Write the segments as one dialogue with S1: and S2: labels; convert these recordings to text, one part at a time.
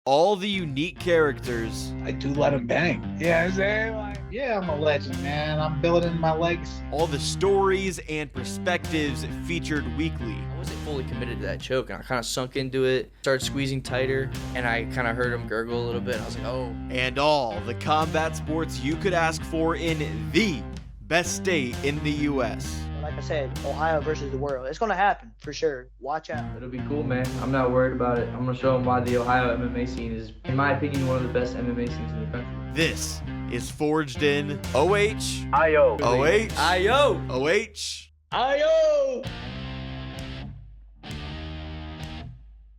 S1: all the unique characters.
S2: I do let him bang. Yeah, I'm saying? Like, yeah, I'm a legend, man. I'm building my legacy.
S1: All the stories and perspectives featured weekly.
S3: I wasn't fully committed to that choke, and I kind of sunk into it, started squeezing tighter, and I kind of heard him gurgle a little bit. And I was like, oh.
S1: And all the combat sports you could ask for in the best state in the U.S.
S4: Like I said, Ohio versus the world. It's going to happen for sure. Watch out.
S5: It'll be cool, man. I'm not worried about it. I'm going to show them why the Ohio MMA scene is, in my opinion, one of the best MMA scenes in the country.
S1: This is Forged in OH.
S6: IO.
S1: OH.
S3: IO.
S1: OH.
S2: IO!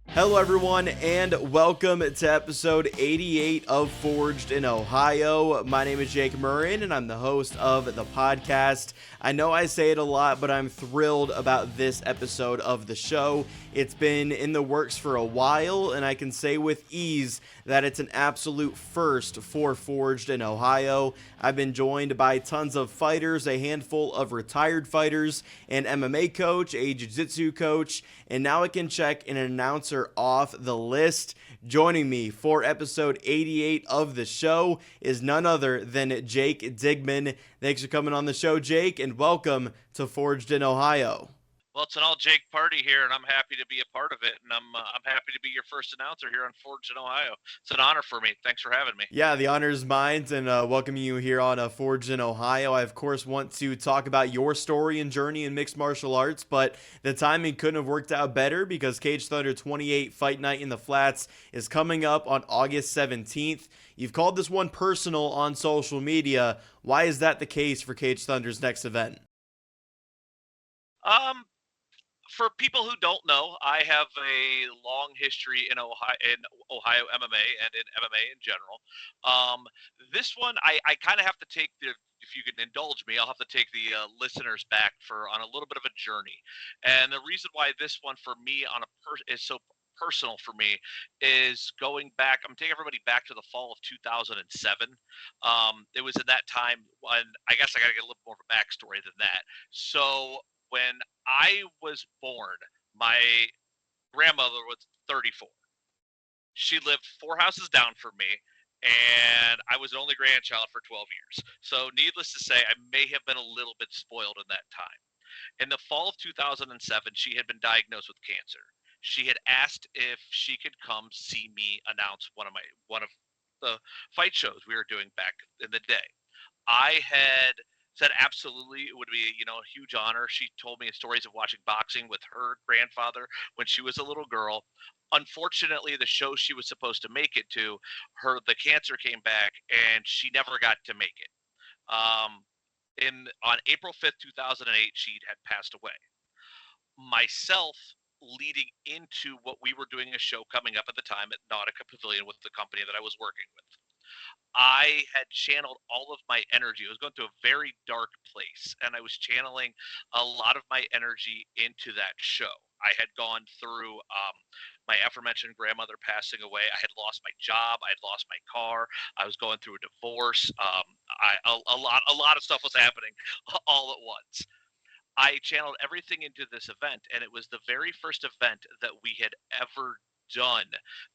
S1: Hello, everyone, and welcome to episode 88 of Forged in Ohio. My name is Jake Murren, and I'm the host of the podcast. I know I say it a lot, but I'm thrilled about this episode of the show. It's been in the works for a while, and I can say with ease that it's an absolute first for Forged in Ohio. I've been joined by tons of fighters, a handful of retired fighters, an MMA coach, a jiu-jitsu coach, and now I can check an announcer off the list. Joining me for episode 88 of the show is none other than Jake Digman. Thanks for coming on the show, Jake, and welcome to Forged in Ohio.
S6: Well, it's an all-Jake party here, and I'm happy to be a part of it, and I'm happy to be your first announcer here on Forged in Ohio. It's an honor for me. Thanks for having me.
S1: Yeah, the honor is mine, and welcoming you here on Forged in Ohio. I, of course, want to talk about your story and journey in mixed martial arts, but the timing couldn't have worked out better because Cage Thunder 28 Fight Night in the Flats is coming up on August 17th. You've called this one personal on social media. Why is that the case for Cage Thunder's next event?
S6: For people who don't know, I have a long history in Ohio MMA and in MMA in general. This one, I kind of have to take if you can indulge me, I'll have to take the listeners back on a little bit of a journey. And the reason why this one for me is so personal for me is going back. I'm taking everybody back to the fall of 2007. It was at that time when I guess I got to get a little more of a backstory than that. So when I was born, my grandmother was 34. She lived 4 houses down from me, and I was the only grandchild for 12 years. So needless to say, I may have been a little bit spoiled in that time. In the fall of 2007, she had been diagnosed with cancer. She had asked if she could come see me announce one of the fight shows we were doing back in the day. I had said absolutely, it would be a huge honor. She told me stories of watching boxing with her grandfather when she was a little girl. Unfortunately, the show she was supposed to make it to, the cancer came back and she never got to make it. On April 5th, 2008, she had passed away. Myself, leading into what we were doing a show coming up at the time at Nautica Pavilion with the company that I was working with, I had channeled all of my energy. I was going through a very dark place, and I was channeling a lot of my energy into that show. I had gone through my aforementioned grandmother passing away. I had lost my job. I had lost my car. I was going through a divorce. A lot of stuff was happening all at once. I channeled everything into this event, and it was the very first event that we had ever done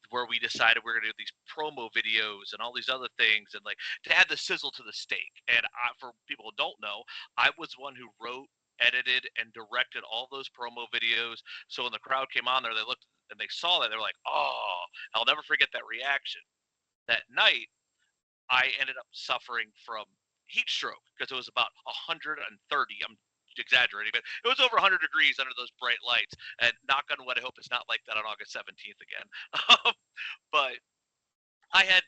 S6: where we decided we were going to do these promo videos and all these other things and like to add the sizzle to the steak. And for people who don't know, I was one who wrote, edited, and directed all those promo videos. So when the crowd came on there, they looked and they saw that, they're like, oh, I'll never forget that reaction. That night, I ended up suffering from heat stroke because it was about 130. I'm exaggerating, but it was over 100 degrees under those bright lights, and knock on wood, I hope it's not like that on August 17th again. But I had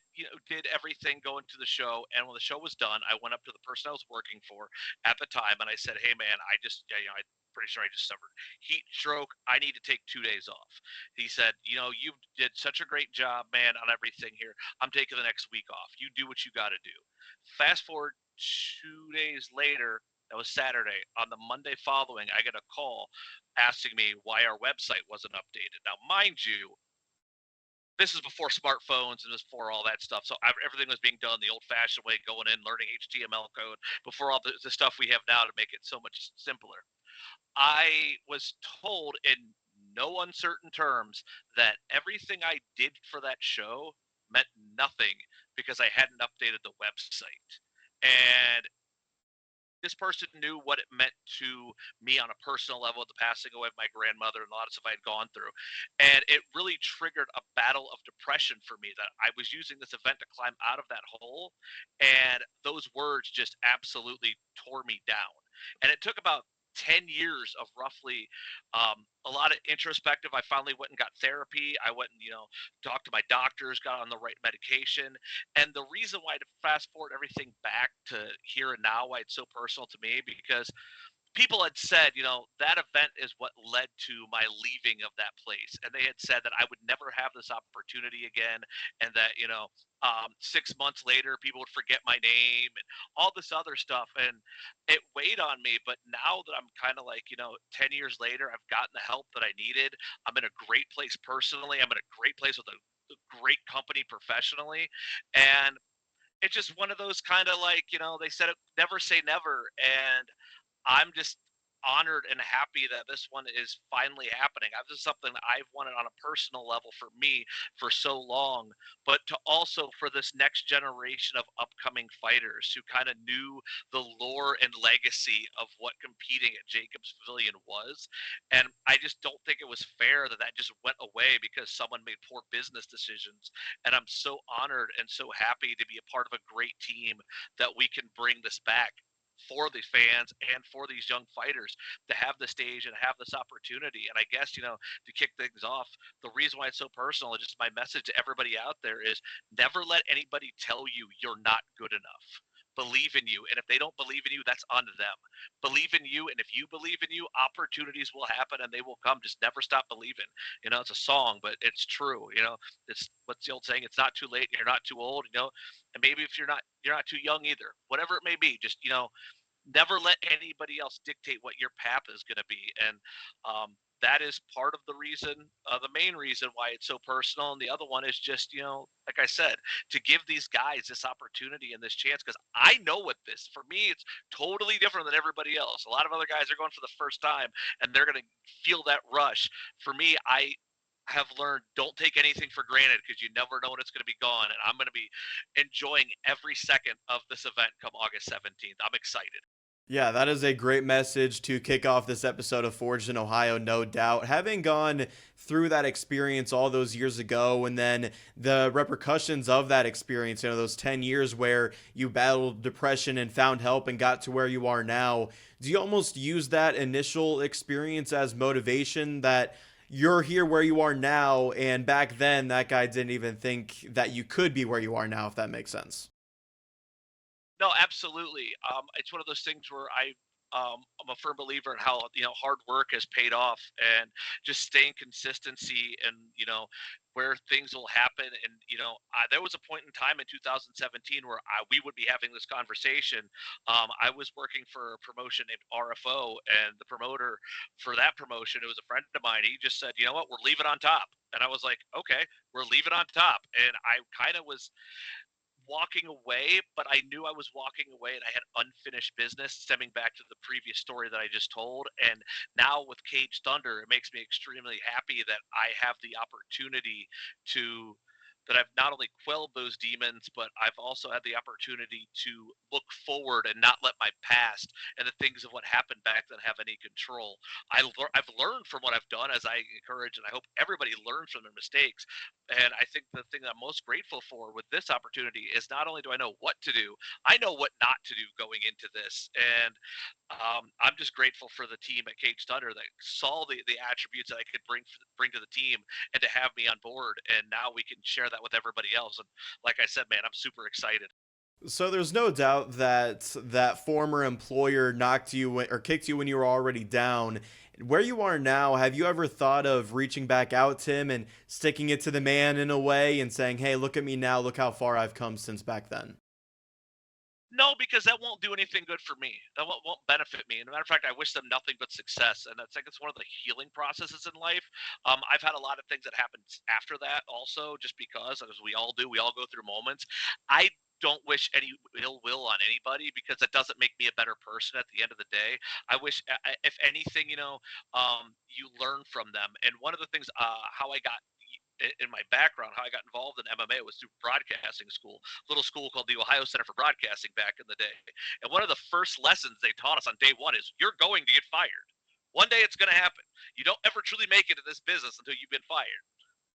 S6: did everything going to the show, and when the show was done, I went up to the person I was working for at the time and I said, hey man, I'm pretty sure I just suffered heat stroke. I need to take 2 days off. He said, you did such a great job, man, on everything here. I'm taking the next week off. You do what you got to do. Fast forward 2 days later, that was Saturday. On the Monday following, I get a call asking me why our website wasn't updated. Now, mind you, this is before smartphones and before all that stuff. So everything was being done the old-fashioned way, going in, learning HTML code, before all the stuff we have now to make it so much simpler. I was told in no uncertain terms that everything I did for that show meant nothing because I hadn't updated the website. And this person knew what it meant to me on a personal level, the passing away of my grandmother and a lot of stuff I had gone through. And it really triggered a battle of depression for me that I was using this event to climb out of that hole. And those words just absolutely tore me down. And it took about 10 years of roughly a lot of introspective. I finally went and got therapy. I went and, talked to my doctors, got on the right medication. And the reason why, to fast forward everything back to here and now, why it's so personal to me, because people had said, that event is what led to my leaving of that place. And they had said that I would never have this opportunity again. And that, 6 months later, people would forget my name and all this other stuff. And it weighed on me. But now that I'm kind of like, 10 years later, I've gotten the help that I needed. I'm in a great place personally. I'm in a great place with a great company professionally. And it's just one of those kind of like, they said it, never say never. And I'm just honored and happy that this one is finally happening. This is something that I've wanted on a personal level for me for so long, but to also for this next generation of upcoming fighters who kind of knew the lore and legacy of what competing at Jacobs Pavilion was. And I just don't think it was fair that that just went away because someone made poor business decisions. And I'm so honored and so happy to be a part of a great team that we can bring this back for the fans and for these young fighters to have the stage and have this opportunity. And I guess, to kick things off, the reason why it's so personal, and just my message to everybody out there, is never let anybody tell you you're not good enough. Believe in you. And if they don't believe in you, that's on them. Believe in you. And if you believe in you, opportunities will happen and they will come. Just never stop believing. It's a song, but it's true. It's what's the old saying? It's not too late. You're not too old, and maybe if you're not too young either, whatever it may be, just, never let anybody else dictate what your path is going to be. And that is part of the reason, the main reason why it's so personal. And the other one is just, like I said, to give these guys this opportunity and this chance, because I know what this, for me, it's totally different than everybody else. A lot of other guys are going for the first time and they're going to feel that rush. For me, I have learned, don't take anything for granted because you never know when it's going to be gone. And I'm going to be enjoying every second of this event come August 17th. I'm excited.
S1: Yeah, that is a great message to kick off this episode of Forged in Ohio, no doubt. Having gone through that experience all those years ago, and then the repercussions of that experience, those 10 years where you battled depression and found help and got to where you are now, do you almost use that initial experience as motivation that you're here where you are now, and back then that guy didn't even think that you could be where you are now, if that makes sense?
S6: No, absolutely. It's one of those things where I'm a firm believer in how, hard work has paid off, and just staying consistency and, where things will happen. And, there was a point in time in 2017 where we would be having this conversation. I was working for a promotion named RFO, and the promoter for that promotion, it was a friend of mine. He just said, you know what, we're leaving on top. And I was like, okay, we're leaving on top. And I kind of was walking away, but I knew I was walking away and I had unfinished business stemming back to the previous story that I just told. And now with Cage Thunder, it makes me extremely happy that I have the opportunity that I've not only quelled those demons, but I've also had the opportunity to look forward and not let my past and the things of what happened back then have any control. I've learned from what I've done, as I encourage, and I hope everybody learns from their mistakes. And I think the thing that I'm most grateful for with this opportunity is not only do I know what to do, I know what not to do going into this. And I'm just grateful for the team at Cage Thunder that saw the attributes that I could bring to the team and to have me on board. And now we can share that with everybody else. And like I said, man, I'm super excited.
S1: So there's no doubt that that former employer knocked you or kicked you when you were already down. Where you are now, have you ever thought of reaching back out to him and sticking it to the man in a way and saying, hey, look at me now, look how far I've come since back then?
S6: No, because that won't do anything good for me. That won't benefit me. As a matter of fact, I wish them nothing but success. And I think it's one of the healing processes in life. I've had a lot of things that happened after that also, just because, as we all do, we all go through moments. I don't wish any ill will on anybody because that doesn't make me a better person at the end of the day. I wish, if anything, you learn from them. And one of the things, how I got in my background, how I got involved in MMA was through broadcasting school, little school called the Ohio Center for Broadcasting back in the day. And one of the first lessons they taught us on day one is you're going to get fired. One day it's going to happen. You don't ever truly make it in this business until you've been fired.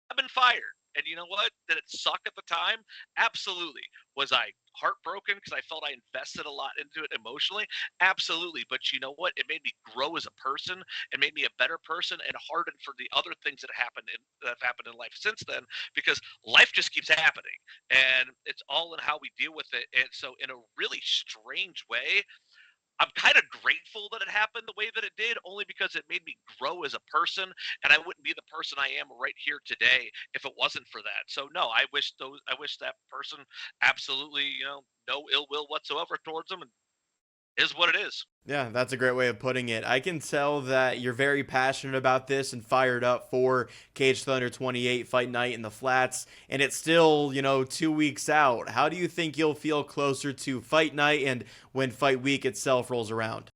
S6: I've been fired. And you know what? Did it suck at the time? Absolutely. Was I heartbroken because I felt I invested a lot into it emotionally? Absolutely. But you know what? It made me grow as a person. It made me a better person and hardened for the other things that have happened in life since then, because life just keeps happening and it's all in how we deal with it. And so in a really strange way, I'm kind of grateful that it happened the way that it did, only because it made me grow as a person, and I wouldn't be the person I am right here today if it wasn't for that. So no, I wish that person absolutely, no ill will whatsoever towards them, and is what it is.
S1: Yeah, that's a great way of putting it. I can tell that you're very passionate about this and fired up for Cage Thunder 28 Fight Night in the Flats, and it's still, 2 weeks out. How do you think you'll feel closer to Fight Night and when Fight Week itself rolls around?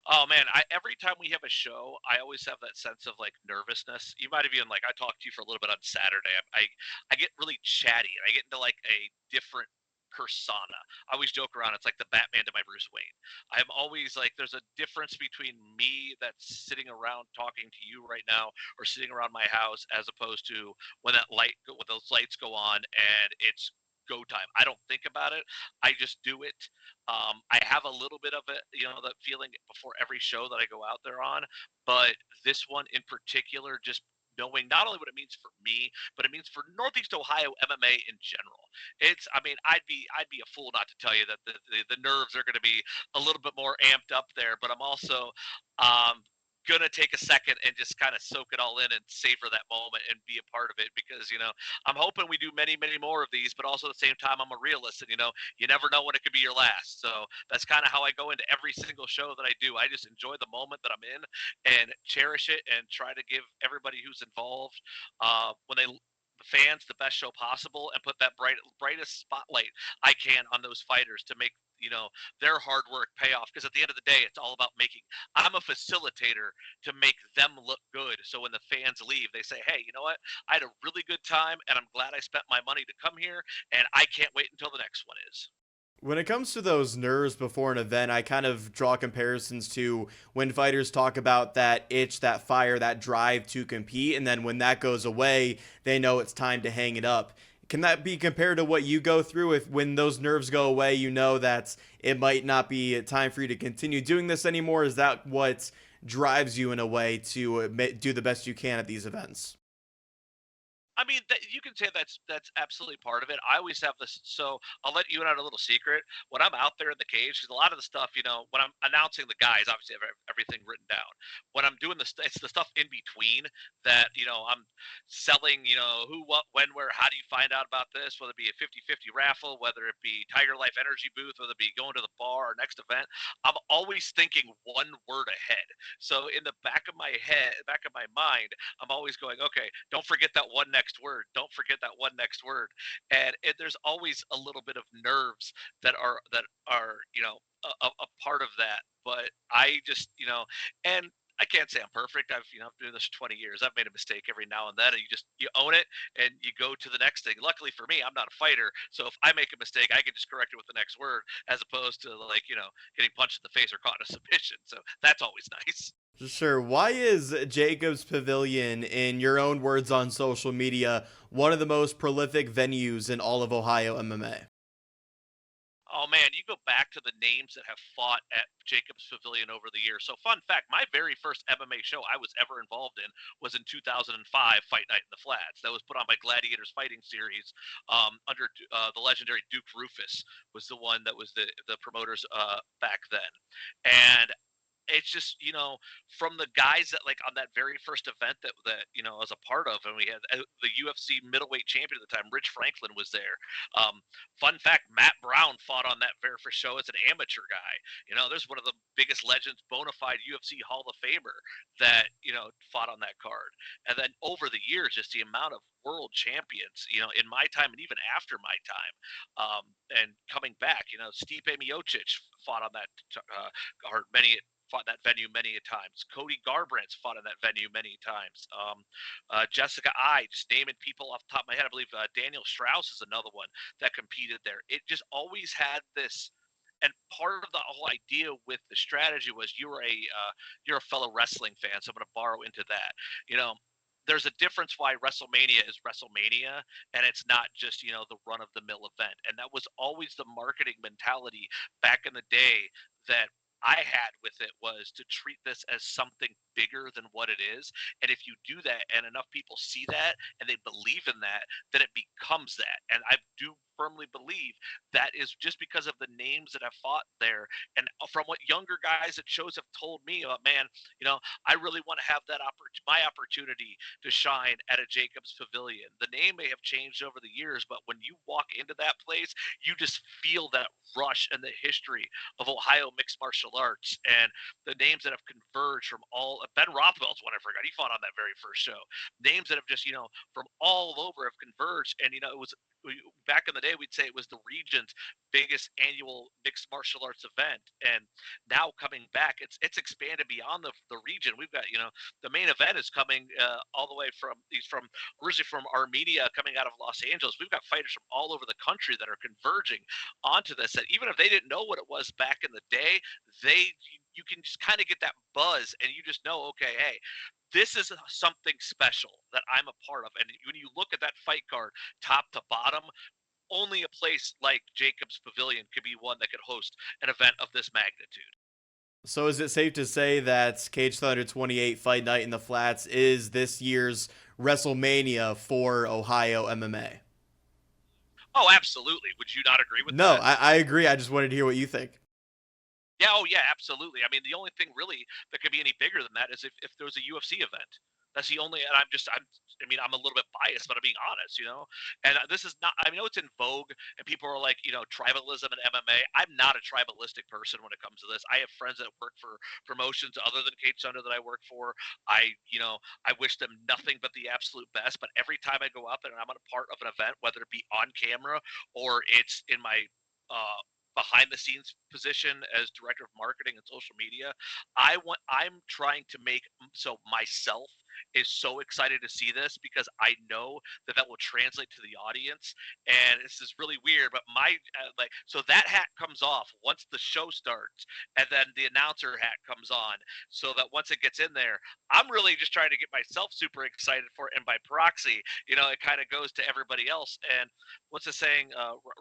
S6: Oh man, every time we have a show, I always have that sense of like nervousness. You might have even I talked to you for a little bit on Saturday. I get really chatty and I get into like a different persona. I always joke around. It's like the Batman to my Bruce Wayne. I'm always like, there's a difference between me that's sitting around talking to you right now, or sitting around my house, as opposed to when those lights go on and it's go time. I don't think about it. I just do it. I have a little bit of it, that feeling before every show that I go out there on. But this one in particular, just knowing not only what it means for me, but it means for Northeast Ohio MMA in general. I'd be a fool not to tell you that the nerves are going to be a little bit more amped up there. But I'm also gonna take a second and just kind of soak it all in and savor that moment and be a part of it, because I'm hoping we do many more of these, but also at the same time I'm a realist, and you never know when it could be your last. So that's kind of how I go into every single show that I do. I just enjoy the moment that I'm in and cherish it and try to give everybody who's involved, the fans, the best show possible, and put that brightest spotlight I can on those fighters to make their hard work pay off. Because at the end of the day, it's all about I'm a facilitator to make them look good, so when the fans leave, they say, hey, you know what, I had a really good time and I'm glad I spent my money to come here, and I can't wait until the next one is.
S1: When it comes to those nerves before an event, I kind of draw comparisons to when fighters talk about that itch, that fire, that drive to compete, and then when that goes away, they know it's time to hang it up. Can that be compared to what you go through? If when those nerves go away, you know that it might not be time for you to continue doing this anymore? Is that what drives you in a way to do the best you can at these events?
S6: You can say that's absolutely part of it. I always have this, so I'll let you in on a little secret. When I'm out there in the cage, because a lot of the stuff, when I'm announcing the guys, obviously I have everything written down. When I'm doing it's the stuff in between that, I'm selling, who, what, when, where, how do you find out about this, whether it be a 50-50 raffle, whether it be Tiger Life Energy booth, whether it be going to the bar or next event. I'm always thinking one word ahead. So in the back of my mind, I'm always going, okay, don't forget that one next word. Don't forget that one next word. And there's always a little bit of nerves that are a part of that. But I just, and I can't say I'm perfect. I've been doing this for 20 years. I've made a mistake every now and then, and you own it and you go to the next thing. Luckily for me, I'm not a fighter, so if I make a mistake, I can just correct it with the next word, as opposed to getting punched in the face or caught in a submission. So that's always nice.
S1: Sure. Why is Jacob's Pavilion, in your own words on social media, one of the most prolific venues in all of Ohio MMA?
S6: Oh man, you go back to the names that have fought at Jacob's Pavilion over the years. So fun fact, my very first MMA show I was ever involved in was in 2005, Fight Night in the Flats. That was put on by Gladiators Fighting Series, under the legendary Duke Rufus was the one that was the promoters back then. And it's just, from the guys that like on that very first event that I was a part of, and we had the UFC middleweight champion at the time, Rich Franklin, was there. Fun fact: Matt Brown fought on that very first show as an amateur guy. There's one of the biggest legends, bona fide UFC Hall of Famer that fought on that card. And then over the years, just the amount of world champions, in my time and even after my time, and coming back, Stipe Miocic fought on that card fought that venue many a times. Cody Garbrandt's fought in that venue many times. Jessica I, just naming people off the top of my head, I believe Daniel Strauss is another one that competed there. It just always had this, and part of the whole idea with the strategy was you're a fellow wrestling fan, so I'm going to borrow into that. There's a difference why WrestleMania is WrestleMania, and it's not just the run-of-the-mill event. And that was always the marketing mentality back in the day that I had with it, was to treat this as something bigger than what it is. And if you do that and enough people see that and they believe in that, then it becomes that. And I do firmly believe that is just because of the names that have fought there. And from what younger guys at shows have told me about, man, I really want to have that my opportunity to shine at a Jacobs Pavilion. The name may have changed over the years, but when you walk into that place, you just feel that rush and the history of Ohio mixed martial arts, and the names that have converged from all. Ben Rothwell's one I forgot. He fought on that very first show. Names that have just from all over have converged, and it was back in the day we'd say it was the region's biggest annual mixed martial arts event, and now coming back, it's expanded beyond the region. We've got the main event is coming all the way from originally from Armenia, coming out of Los Angeles. We've got fighters from all over the country that are converging onto this, that even if they didn't know what it was back in the day, you can just kind of get that buzz, and you just know, okay, hey, this is something special that I'm a part of. And when you look at that fight card, top to bottom, only a place like Jacobs Pavilion could be one that could host an event of this magnitude.
S1: So is it safe to say that Cage Thunder 28 Fight Night in the Flats is this year's WrestleMania for Ohio MMA?
S6: Oh, absolutely. Would you not agree with
S1: that? No,
S6: that?
S1: I agree. I just wanted to hear what you think.
S6: Yeah, oh yeah, absolutely. I mean, the only thing really that could be any bigger than that is if there was a UFC event. That's the only, and I'm a little bit biased, but I'm being honest, and this is not, I know it's in vogue and people are like, tribalism and MMA. I'm not a tribalistic person when it comes to this. I have friends that work for promotions other than Cage Thunder that I work for. I wish them nothing but the absolute best, but every time I go up and I'm a part of an event, whether it be on camera or it's in my, behind the scenes position as director of marketing and social media, I'm trying to make so myself is so excited to see this, because I know that will translate to the audience. And this is really weird, but so that hat comes off once the show starts, and then the announcer hat comes on, so that once it gets in there, I'm really just trying to get myself super excited for it, and by proxy, it kind of goes to everybody else. And what's the saying?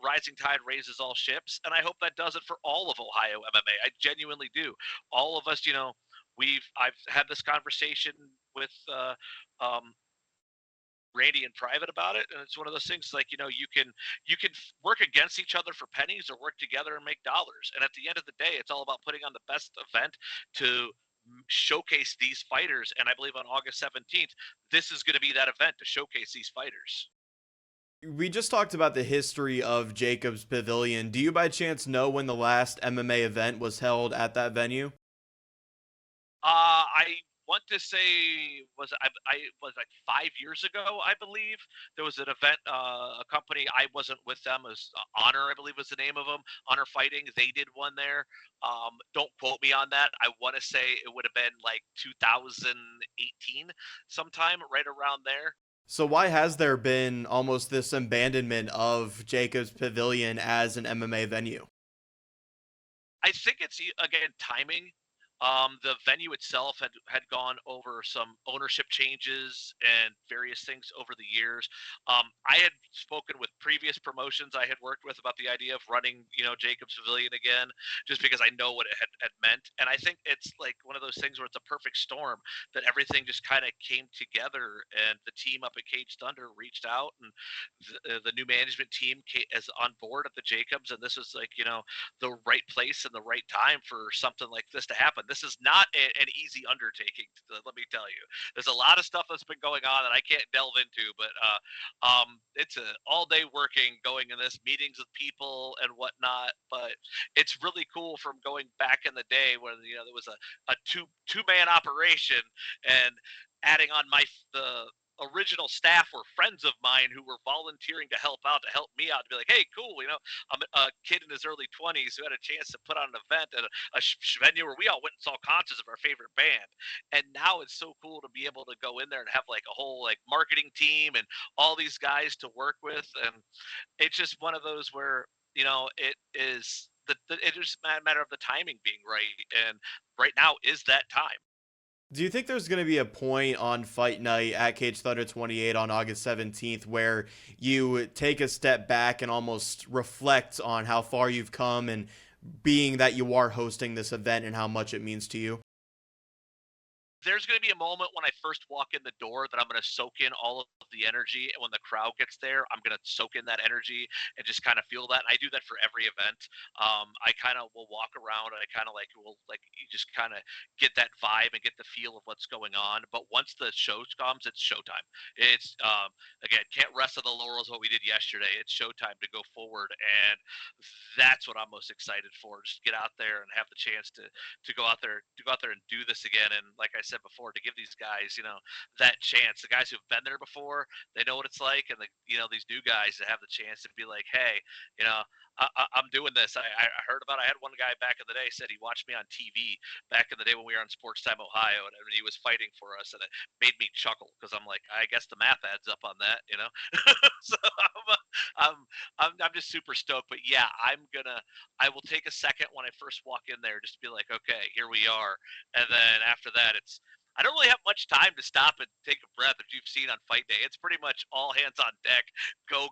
S6: Rising tide raises all ships, and I hope that does it for all of Ohio MMA. I genuinely do. All of us, I've had this conversation with Randy in private about it, and it's one of those things like, you can work against each other for pennies or work together and make dollars. And at the end of the day, it's all about putting on the best event to showcase these fighters. And I believe on August 17th, this is going to be that event to showcase these fighters.
S1: We just talked about the history of Jacobs Pavilion. Do you by chance know when the last MMA event was held at that venue?
S6: I want to say was like 5 years ago, I believe. There was an event, a company, I wasn't with them, it was Honor, I believe was the name of them, Honor Fighting. They did one there. Don't quote me on that. I want to say it would have been like 2018 sometime, right around there.
S1: So why has there been almost this abandonment of Jacobs Pavilion as an MMA venue?
S6: I think it's, again, timing. The venue itself had gone over some ownership changes and various things over the years. I had spoken with previous promotions I had worked with about the idea of running, Jacobs Pavilion again, just because I know what it had meant. And I think it's like one of those things where it's a perfect storm that everything just kind of came together, and the team up at Cage Thunder reached out, and the new management team is on board at the Jacobs. And this was like, the right place and the right time for something like this to happen. this is not an easy undertaking. Let me tell you, there's a lot of stuff that's been going on that I can't delve into, but it's a all day working, going in this, meetings with people and whatnot. But it's really cool from going back in the day when there was a two-man operation, and adding on the original staff were friends of mine who were volunteering to help me out, to be like, hey, cool, I'm a kid in his early 20s who had a chance to put on an event at a venue where we all went and saw concerts of our favorite band. And now it's so cool to be able to go in there and have like a whole like marketing team and all these guys to work with. And it's just one of those where it is it just a matter of the timing being right, and right now is that time.
S1: Do you think there's going to be a point on Fight Night at Cage Thunder 28 on August 17th where you take a step back and almost reflect on how far you've come, and being that you are hosting this event and how much it means to you?
S6: There's going to be a moment when I first walk in the door that I'm going to soak in all of the energy. And when the crowd gets there, I'm going to soak in that energy and just kind of feel that. And I do that for every event. I kind of will walk around, and I kind of you just kind of get that vibe and get the feel of what's going on. But once the show comes, it's showtime. It's, again, can't rest on the laurels what we did yesterday. It's showtime to go forward. And that's what I'm most excited for. Just get out there and have the chance to go out there and do this again. And like I said before, to give these guys, that chance. The guys who've been there before, they know what it's like, and these new guys that have the chance to be like, hey, I'm doing this. I heard about. I had one guy back in the day said he watched me on TV back in the day when we were on Sports Time Ohio, and he was fighting for us, and it made me chuckle because I'm like, I guess the math adds up on that, So I'm just super stoked. But yeah, I will take a second when I first walk in there just to be like, okay, here we are, and then after that, I don't really have much time to stop and take a breath. If you've seen on Fight Day, it's pretty much all hands on deck, go,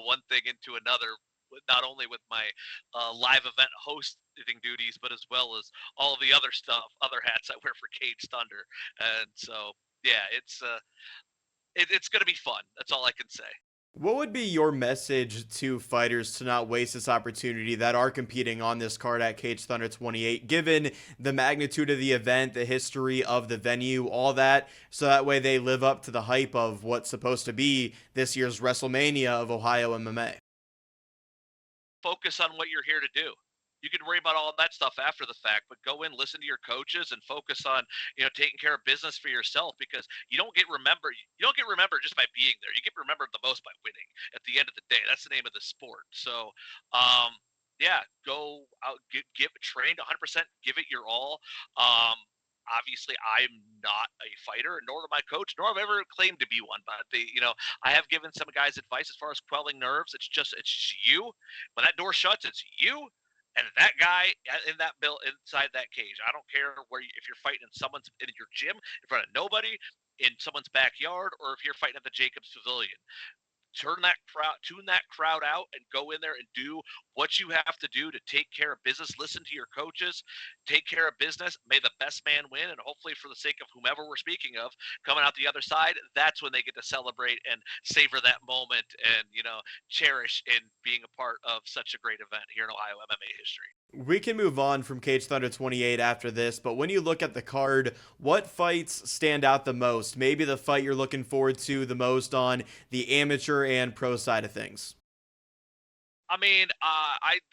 S6: one thing into another, not only with my live event hosting duties, but as well as all of the other stuff, other hats I wear for Cage Thunder. And so, yeah, it's going to be fun. That's all I can say.
S1: What would be your message to fighters to not waste this opportunity that are competing on this card at Cage Thunder 28, given the magnitude of the event, the history of the venue, all that, so that way they live up to the hype of what's supposed to be this year's WrestleMania of Ohio MMA?
S6: Focus on what you're here to do. You can worry about all that stuff after the fact, but go in, listen to your coaches, and focus on, taking care of business for yourself, because you don't get remembered just by being there. You get remembered the most by winning at the end of the day. That's the name of the sport. So, yeah, go out, train 100%, give it your all. Obviously, I'm not a fighter, nor am I coach, nor have I ever claimed to be one. But I have given some guys advice as far as quelling nerves. It's you. When that door shuts, it's you and that guy in that inside that cage. I don't care if you're fighting in your gym in front of nobody, in someone's backyard, or if you're fighting at the Jacobs Pavilion. Tune that crowd out and go in there and do what you have to do to take care of business. Listen to your coaches, take care of business. May the best man win, and hopefully, for the sake of whomever we're speaking of, coming out the other side, that's when they get to celebrate and savor that moment and cherish in being a part of such a great event here in Ohio MMA history.
S1: We can move on from Cage Thunder 28 after this, but when you look at the card, what fights stand out the most? Maybe the fight you're looking forward to the most on the amateur and pro side of things.
S6: I mean,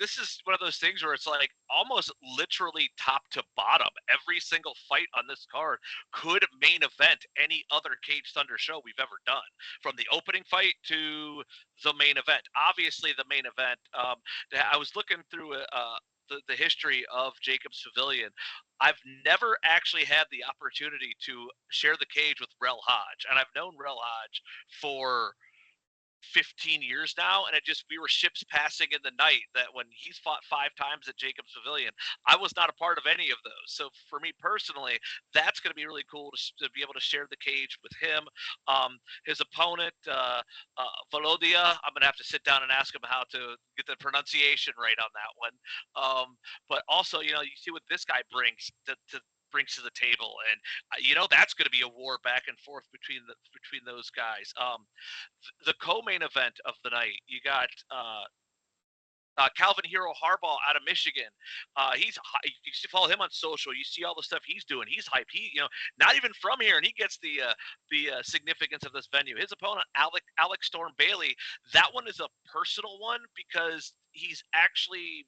S6: this is one of those things where it's like almost literally top to bottom. Every single fight on this card could main event any other Cage Thunder show we've ever done, from the opening fight to the main event. Obviously, the main event. I was looking through the history of Jacobs Pavilion. I've never actually had the opportunity to share the cage with Rel Hodge, and I've known Rel Hodge for 15 years now, and we were ships passing in the night, that when he's fought 5 times at Jacobs Pavilion, I was not a part of any of those. So for me personally, that's going to be really cool to be able to share the cage with him. His opponent, Volodya, I'm going to have to sit down and ask him how to get the pronunciation right on that one. But also, you see what this guy brings to the table, and that's going to be a war back and forth between those guys. The co-main event of the night, you got Calvin Hero Harbaugh out of Michigan. You follow him on social. You see all the stuff he's doing. He's hyped. Not even from here, and he gets the significance of this venue. His opponent, Alex Storm Bailey, that one is a personal one because he's actually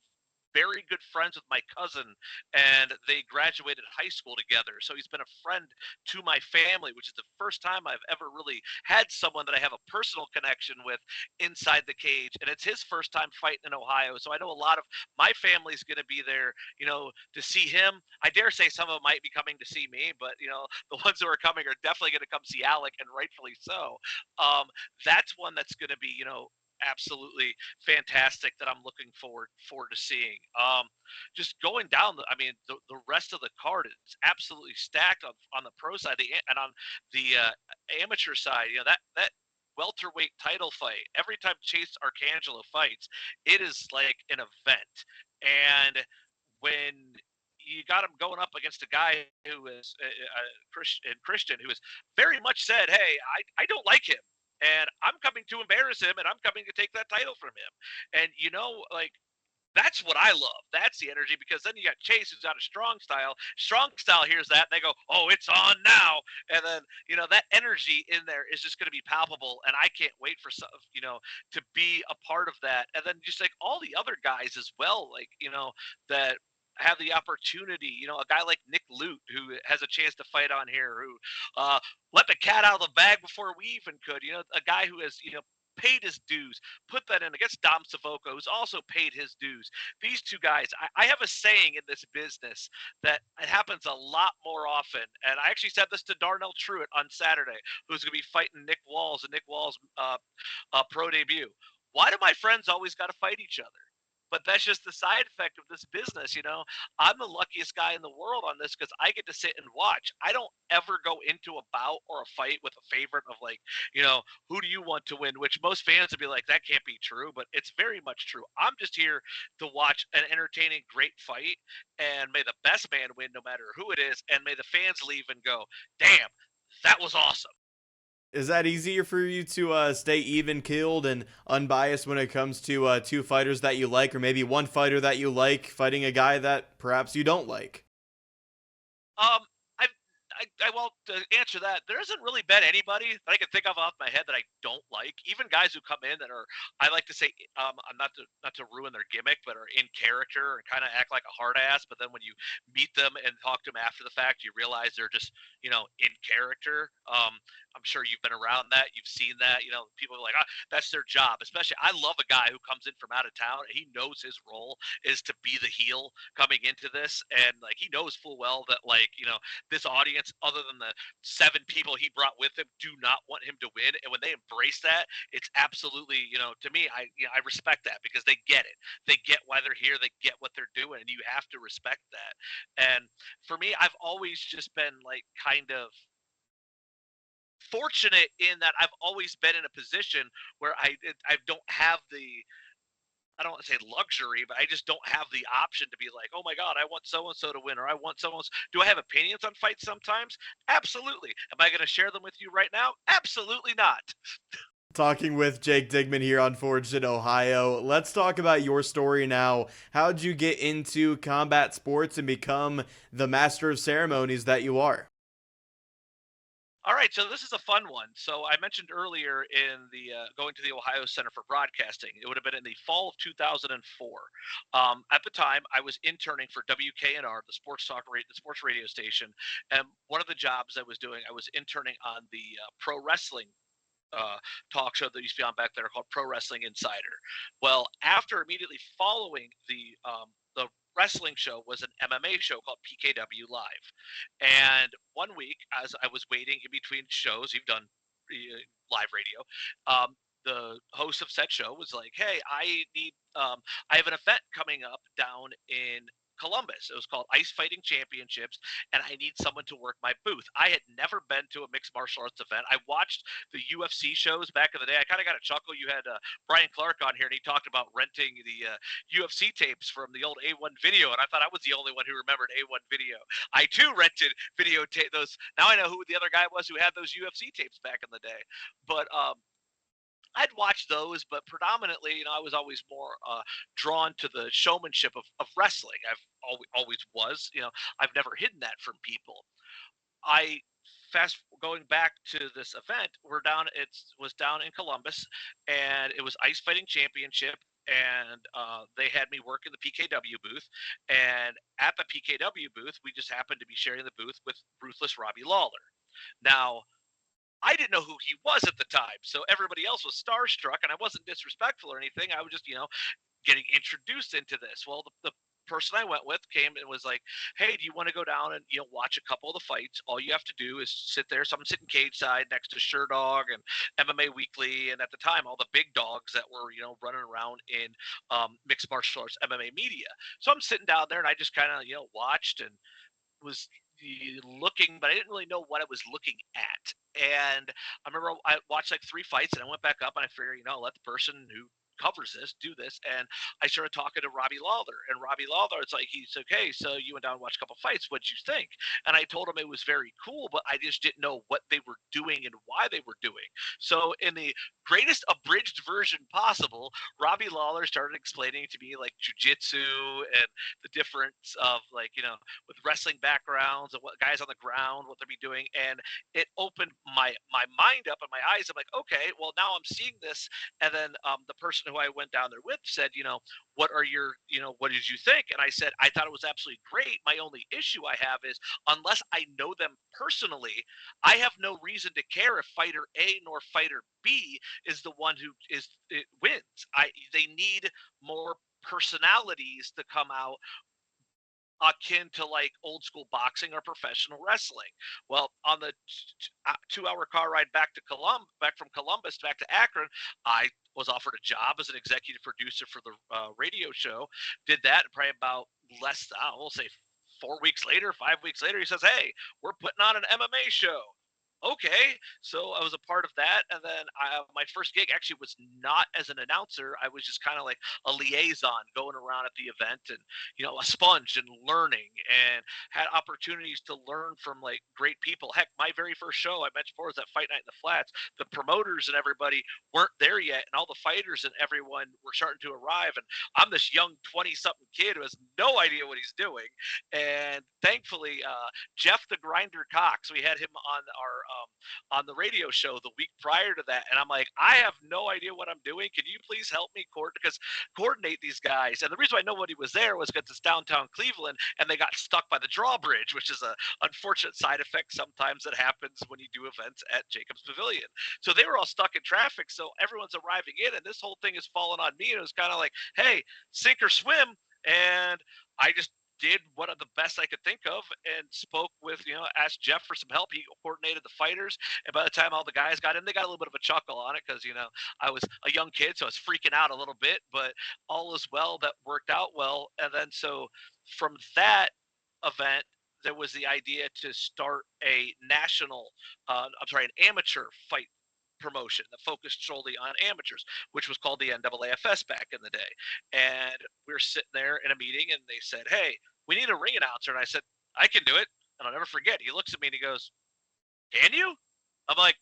S6: very good friends with my cousin, and they graduated high school together. So he's been a friend to my family, which is the first time I've ever really had someone that I have a personal connection with inside the cage. And it's his first time fighting in Ohio. So I know a lot of my family's going to be there, to see him. I dare say some of them might be coming to see me, but, the ones who are coming are definitely going to come see Alec, and rightfully so. That's one that's going to be, absolutely fantastic that I'm looking forward to seeing. Just going down, the rest of the card is absolutely stacked on the pro side and on the amateur side. That welterweight title fight. Every time Chase Arcangelo fights, it is like an event. And when you got him going up against a guy who is Christian, who has very much said, "Hey, I don't like him. And I'm coming to embarrass him, and I'm coming to take that title from him." And, that's what I love. That's the energy, because then you got Chase, who's got a strong style. Strong style hears that, and they go, "Oh, it's on now." And then, that energy in there is just going to be palpable, and I can't wait for some, to be a part of that. And then just like all the other guys as well, like, that have the opportunity, a guy like Nick Lute, who has a chance to fight on here, who let the cat out of the bag before we even could, a guy who has, paid his dues, put that in against Dom Savoco, who's also paid his dues. These two guys, I have a saying in this business that it happens a lot more often, and I actually said this to Darnell Truitt on Saturday, who's going to be fighting Nick Walls in Nick Walls' pro debut. Why do my friends always got to fight each other? But that's just the side effect of this business, I'm the luckiest guy in the world on this because I get to sit and watch. I don't ever go into a bout or a fight with a favorite of like, who do you want to win? Which most fans would be like, that can't be true, but it's very much true. I'm just here to watch an entertaining, great fight, and may the best man win no matter who it is, and may the fans leave and go, "Damn, that was awesome."
S1: Is that easier for you to stay even-keeled and unbiased when it comes to two fighters that you like, or maybe one fighter that you like fighting a guy that perhaps you don't like?
S6: Well, to answer that, there hasn't really been anybody that I can think of off my head that I don't like. Even guys who come in that are, I like to say, not to ruin their gimmick, but are in character and kind of act like a hard ass. But then when you meet them and talk to them after the fact, you realize they're just, in character. I'm sure you've been around that. You've seen that. People are like, that's their job. Especially, I love a guy who comes in from out of town. And he knows his role is to be the heel coming into this, and like he knows full well that this audience, other than the 7 people he brought with him, do not want him to win. And when they embrace that, it's absolutely, to me, I respect that because they get it. They get why they're here. They get what they're doing, and you have to respect that. And for me, I've always just been like kind of fortunate in that I've always been in a position where I don't have I don't want to say luxury, but I just don't have the option to be like, "Oh my God, I want so-and-so to win," or "I want so-and-so." Do I have opinions on fights sometimes? Absolutely. Am I going to share them with you right now? Absolutely not.
S1: Talking with Jake Digman here on Forged in Ohio. Let's talk about your story now. How'd you get into combat sports and become the master of ceremonies that you are?
S6: All right, so this is a fun one. So I mentioned earlier in the going to the Ohio Center for Broadcasting. It would have been in the fall of 2004. At the time, I was interning for WKNR, the sports radio station, and one of the jobs I was doing, I was interning on the pro wrestling talk show that used to be on back there called Pro Wrestling Insider. Well, after immediately following the wrestling show was an MMA show called PKW Live. And one week, as I was waiting in between shows, you've done live radio, the host of said show was like, "Hey, I have an event coming up down in Columbus. It was called Ice Fighting Championships, and I need someone to work my booth." I had never been to a mixed martial arts event. I watched the UFC shows back in the day. I kind of got a chuckle. You had Brian Clark on here, and he talked about renting the UFC tapes from the old A1 Video, and I thought I was the only one who remembered A1 Video. I too rented videotape those. Now I know who the other guy was who had those UFC tapes back in the day. But I'd watch those, but predominantly, I was always more drawn to the showmanship of wrestling. I've always was. I've never hidden that from people. I fast going back to this event. It was down in Columbus, and it was Ice Fighting Championship. And they had me work in the PKW booth. And at the PKW booth, we just happened to be sharing the booth with Ruthless Robbie Lawler. Now, I didn't know who he was at the time, so everybody else was starstruck, and I wasn't disrespectful or anything. I was just, getting introduced into this. Well, the person I went with came and was like, "Hey, do you want to go down and watch a couple of the fights? All you have to do is sit there." So I'm sitting cage side next to Sherdog and MMA Weekly, and at the time, all the big dogs that were running around in mixed martial arts MMA media. So I'm sitting down there, and I just kind of watched and was looking, but I didn't really know what I was looking at. And I remember I watched like 3 fights, and I went back up and I figured, let the person who covers this do this. And I started talking to Robbie Lawler, and Robbie Lawler, it's like, he's okay, so you went down and watched a couple fights, what'd you think? And I told him it was very cool, but I just didn't know what they were doing and why they were doing. So in the greatest abridged version possible, Robbie Lawler started explaining to me like jujitsu and the difference of like with wrestling backgrounds and what guys on the ground, what they'd be doing. And it opened my mind up and my eyes. I'm like, okay, well, now I'm seeing this. And then the person who I went down there with said, what are your, what did you think? And I said, I thought it was absolutely great. My only issue I have is unless I know them personally, I have no reason to care if fighter A nor fighter B is the one who wins. They need more personalities to come out akin to like old school boxing or professional wrestling. Well, on the 2-hour car ride back from Columbus back to Akron, I was offered a job as an executive producer for the radio show. Did that probably about we'll say 4 weeks later, 5 weeks later. He says, "Hey, we're putting on an MMA show." Okay, so I was a part of that, and then my first gig actually was not as an announcer. I was just kind of like a liaison going around at the event and a sponge and learning, and had opportunities to learn from like great people. Heck, my very first show I mentioned before was at Fight Night in the Flats. The promoters and everybody weren't there yet, and all the fighters and everyone were starting to arrive, and I'm this young 20-something kid who has no idea what he's doing. And thankfully, Jeff the Grinder Cox, we had him on the radio show the week prior to that, and I'm like, I have no idea what I'm doing. Can you please help me coordinate these guys? And the reason I know what he was there was because it's downtown Cleveland, and they got stuck by the drawbridge, which is a unfortunate side effect sometimes that happens when you do events at Jacobs Pavilion. So they were all stuck in traffic, so everyone's arriving in, and this whole thing is falling on me. And it was kind of like, hey, sink or swim. And I just did one of the best I could think of and spoke with, asked Jeff for some help. He coordinated the fighters. And by the time all the guys got in, they got a little bit of a chuckle on it because, I was a young kid, so I was freaking out a little bit, but all is well that worked out well. And then so from that event, there was the idea to start an amateur fight promotion that focused solely on amateurs, which was called the NAAFS back in the day. And we were sitting there in a meeting, and they said, "Hey, we need a ring announcer." And I said, "I can do it." And I'll never forget, he looks at me and he goes, "Can you?" I'm like,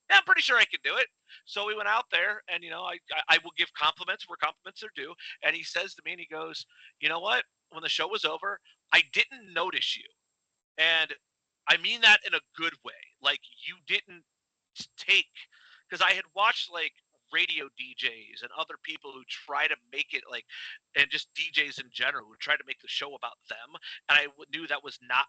S6: "Yeah, I'm pretty sure I can do it." So we went out there, and I will give compliments where compliments are due. And he says to me, and he goes, "You know what? When the show was over, I didn't notice you." And I mean that in a good way. Like, you didn't take, because I had watched like radio DJs and other people who try to make it like, and just DJs in general who try to make the show about them, and I knew that was not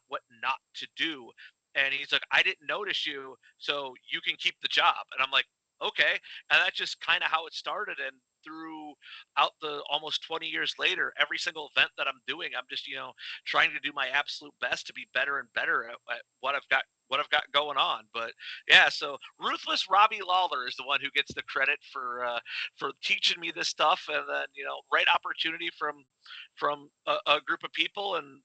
S6: to do. And he's like, "I didn't notice you, so you can keep the job." And I'm like, okay. And that's just kind of how it started. And throughout the almost 20 years later, every single event that I'm doing, I'm just trying to do my absolute best to be better and better at what I've got going on. But yeah, so Ruthless Robbie Lawler is the one who gets the credit for teaching me this stuff, and then right opportunity from a group of people. And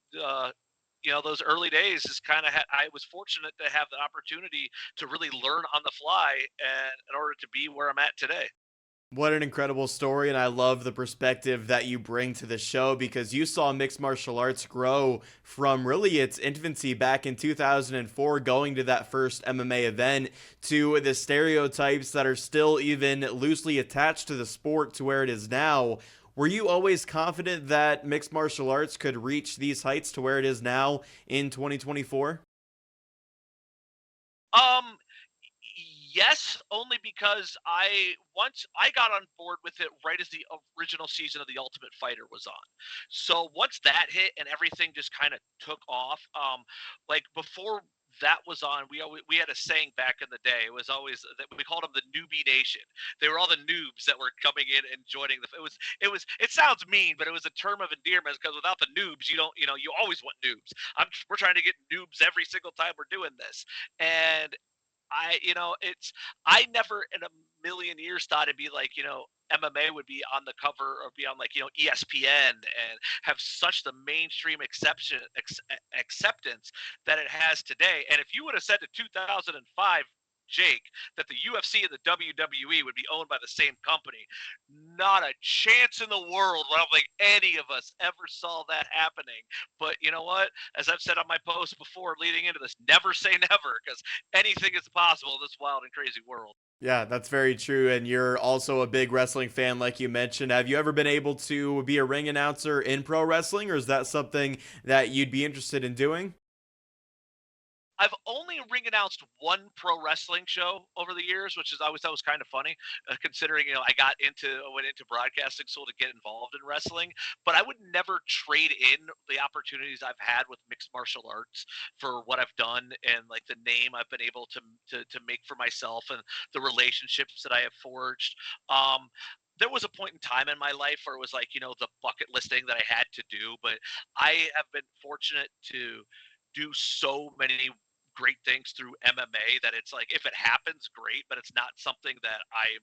S6: those early days is kind of I was fortunate to have the opportunity to really learn on the fly, and in order to be where I'm at today.
S1: What an incredible story, and I love the perspective that you bring to the show because you saw mixed martial arts grow from really its infancy back in 2004, going to that first MMA event, to the stereotypes that are still even loosely attached to the sport to where it is now. Were you always confident that mixed martial arts could reach these heights to where it is now in 2024?
S6: Um, yes, only because once I got on board with it right as the original season of The Ultimate Fighter was on. So once that hit and everything just kind of took off, like before that was on, we had a saying back in the day. It was always that we called them the newbie nation. They were all the noobs that were coming in and joining the. It sounds mean, but it was a term of endearment because without the noobs, you don't, you always want noobs. We're trying to get noobs every single time we're doing this, and I never in a million years thought it'd be like, MMA would be on the cover or be on like, ESPN and have such the mainstream acceptance that it has today. And if you would have said to 2005, Jake, that the UFC and the WWE would be owned by the same company, not a chance in the world. I don't think any of us ever saw that happening. But you know what? As I've said on my post before leading into this, never say never, because anything is possible in this wild and crazy world.
S1: Yeah, that's very true. And you're also a big wrestling fan, like you mentioned. Have you ever been able to be a ring announcer in pro wrestling, or is that something that you'd be interested in doing?
S6: I've only ring announced one pro wrestling show over the years, which is I always thought was kind of funny, considering I went into broadcasting school to get involved in wrestling. But I would never trade in the opportunities I've had with mixed martial arts for what I've done and like the name I've been able to make for myself and the relationships that I have forged. There was a point in time in my life where it was like the bucket list thing that I had to do, but I have been fortunate to do so many great things through MMA that it's like if it happens, great, but it's not something that I'm,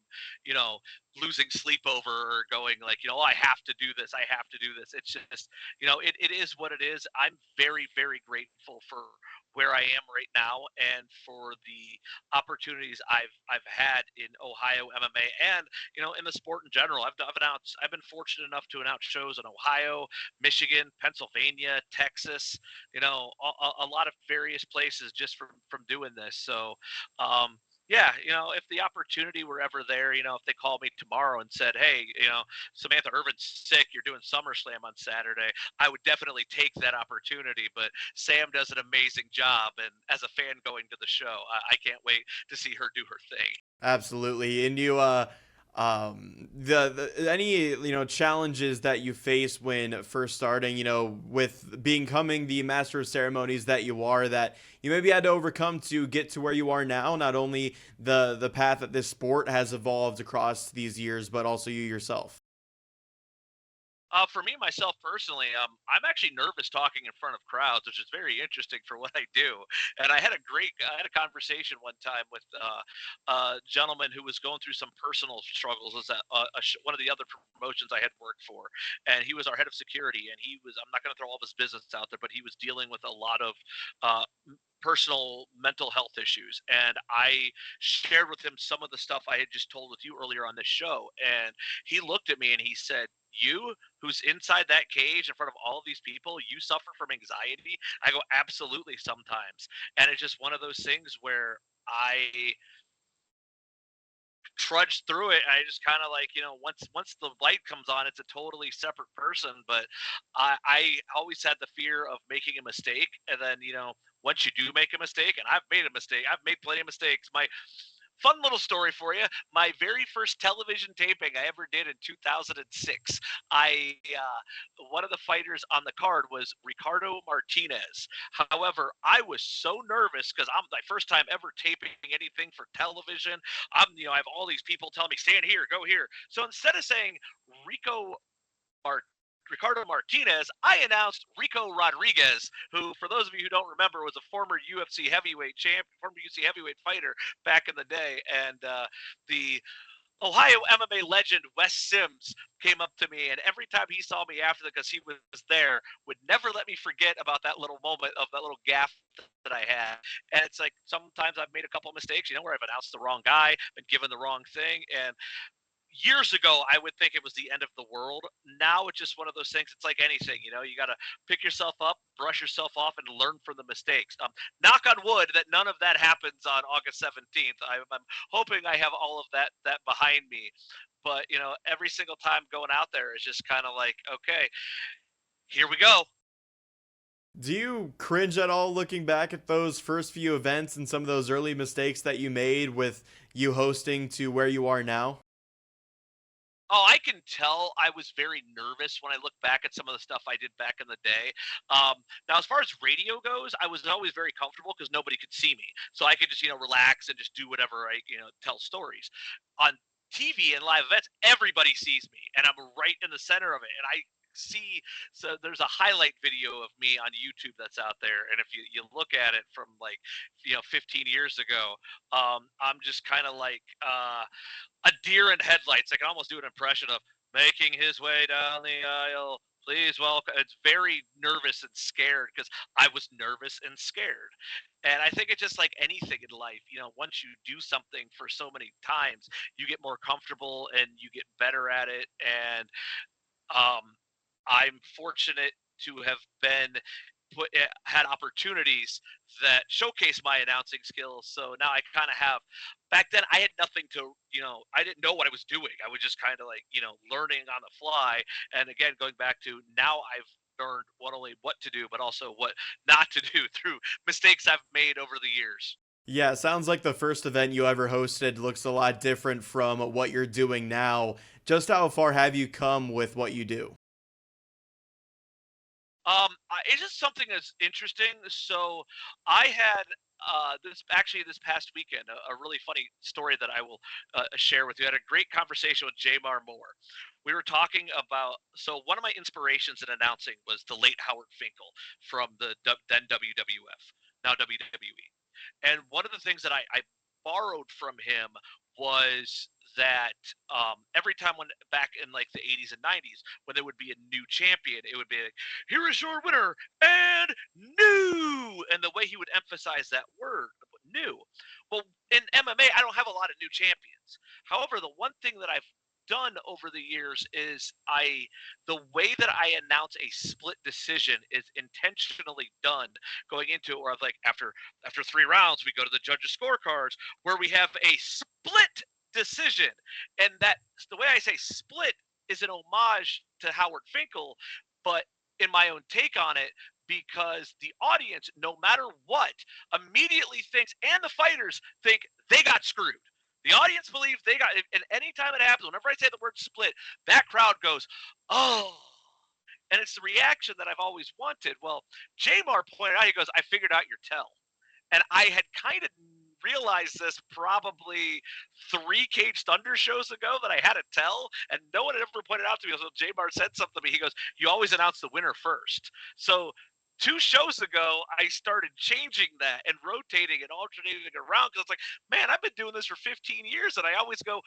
S6: losing sleep over or going like, oh, I have to do this. I have to do this. It's just, it is what it is. I'm very, very grateful for where I am right now and for the opportunities I've had in Ohio MMA and in the sport in general. I've been fortunate enough to announce shows in Ohio, Michigan, Pennsylvania, Texas, a lot of various places just from doing this. So yeah, if the opportunity were ever there, if they called me tomorrow and said, hey, Samantha Irvin's sick, you're doing SummerSlam on Saturday, I would definitely take that opportunity. But Sam does an amazing job. And as a fan going to the show, I can't wait to see her do her thing.
S1: Absolutely. And you, the any challenges that you face when first starting, with becoming the master of ceremonies that you are, that you maybe had to overcome to get to where you are now, not only the path that this sport has evolved across these years, but also you yourself?
S6: For me, myself personally, I'm actually nervous talking in front of crowds, which is very interesting for what I do. And I had a conversation one time with a gentleman who was going through some personal struggles. As one of the other promotions I had worked for, and he was our head of security. And I'm not going to throw all of his business out there, but he was dealing with a lot of personal mental health issues. And I shared with him some of the stuff I had just told with you earlier on this show. And he looked at me and he said, you who's inside that cage in front of all of these people, you suffer from anxiety? I go, absolutely, sometimes. And it's just one of those things where I trudged through it. I just kind of like, once the light comes on, it's a totally separate person. But I always had the fear of making a mistake. And then, once you do make a mistake, and I've made a mistake, I've made plenty of mistakes. My fun little story for you. My very first television taping I ever did in 2006. One of the fighters on the card was Ricardo Martinez. However, I was so nervous because I'm my first time ever taping anything for television. I have all these people telling me, stand here, go here. So instead of saying Ricardo Martinez, I announced Rico Rodriguez, who, for those of you who don't remember, was a former UFC heavyweight fighter back in the day. And the Ohio MMA legend Wes Sims came up to me, and every time he saw me after that, because he was there, would never let me forget about that little moment of that little gaffe that I had. And it's like sometimes I've made a couple of mistakes, where I've announced the wrong guy, been given the wrong thing, and years ago, I would think it was the end of the world. Now it's just one of those things. It's like anything, you got to pick yourself up, brush yourself off, and learn from the mistakes. Knock on wood that none of that happens on August 17th. I'm hoping I have all of that behind me. But, every single time going out there is just kind of like, okay, here we go.
S1: Do you cringe at all looking back at those first few events and some of those early mistakes that you made with you hosting to where you are now?
S6: Oh, I can tell I was very nervous when I look back at some of the stuff I did back in the day. Now, as far as radio goes, I was always very comfortable because nobody could see me. So I could just, relax and just do whatever I, tell stories. On TV and live events, everybody sees me, and I'm right in the center of it. And I see, so there's a highlight video of me on YouTube that's out there. And if you look at it from 15 years ago, I'm just kind of like, a deer in headlights. I can almost do an impression of making his way down the aisle. Please welcome. It's very nervous and scared because I was nervous and scared. And I think it's just like anything in life, once you do something for so many times, you get more comfortable and you get better at it. And I'm fortunate to have had opportunities that showcase my announcing skills. So now I kind of have. Back then, I had nothing to, I didn't know what I was doing. I was just kind of like, learning on the fly. And again, going back to now, I've learned not only what to do, but also what not to do through mistakes I've made over the years.
S1: Yeah, it sounds like the first event you ever hosted looks a lot different from what you're doing now. Just how far have you come with what you do?
S6: It's just something that's interesting. So I had this past weekend a really funny story that I will share with you. I had a great conversation with Jahzzar. We were talking about, so one of my inspirations in announcing was the late Howard Finkel from the then WWF, now WWE. And one of the things that I borrowed from him was that every time back in like the 80s and 90s, when there would be a new champion, it would be like, here is your winner and new. And the way he would emphasize that word, new. Well, in MMA, I don't have a lot of new champions. However, the one thing that I've done over the years is the way that I announce a split decision is intentionally done going into it, where I was like, after 3 rounds, we go to the judges' scorecards where we have a split decision. And that the way I say split is an homage to Howard Finkel, but in my own take on it, because the audience, no matter what, immediately thinks, and the fighters think, they got screwed. The audience believes they got, and anytime it happens, whenever I say the word split, that crowd goes, oh. And it's the reaction that I've always wanted. Well, Jahzzar pointed out, he goes, I figured out your tell. And I had kind of realized this probably 3 Cage Thunder shows ago, that I had a tell, and no one had ever pointed out to me. So Jahzzar said something to me. He goes, you always announce the winner first. So 2 shows ago, I started changing that and rotating and alternating around, because it's like, man, I've been doing this for 15 years, and I always go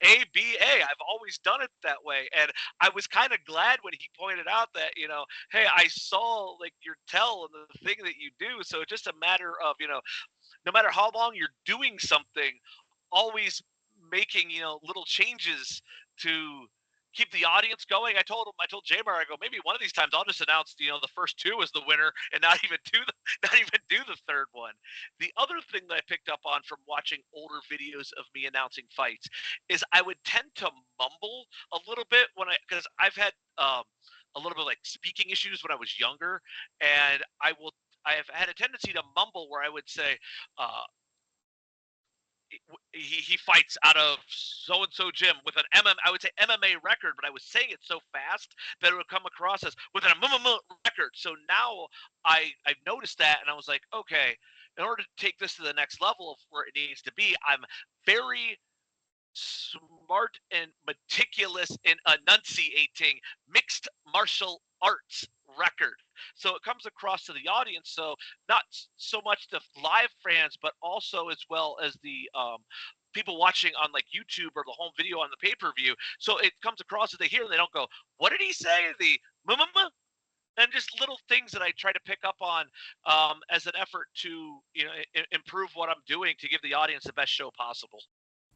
S6: A, B, A. I've always done it that way. And I was kind of glad when he pointed out that, hey, I saw like your tell and the thing that you do. So it's just a matter of, no matter how long you're doing something, always making, little changes to keep the audience going. I told Jahzzar, I go, maybe one of these times I'll just announce, the first 2 as the winner and not even do the third one. The other thing that I picked up on from watching older videos of me announcing fights is I would tend to mumble a little bit because I've had a little bit of like speaking issues when I was younger, and I have had a tendency to mumble where I would say, he fights out of so-and-so gym with an I would say MMA record, but I was saying it so fast that it would come across as with an MMA record. So now I've noticed that, and I was like, okay, in order to take this to the next level of where it needs to be, I'm very smart and meticulous in enunciating mixed martial arts record. So it comes across to the audience. So not so much the live fans, but also as well as the people watching on like YouTube or the home video on the pay-per-view. So it comes across as they hear and they don't go, what did he say? The and just little things that I try to pick up on as an effort to improve what I'm doing to give the audience the best show possible.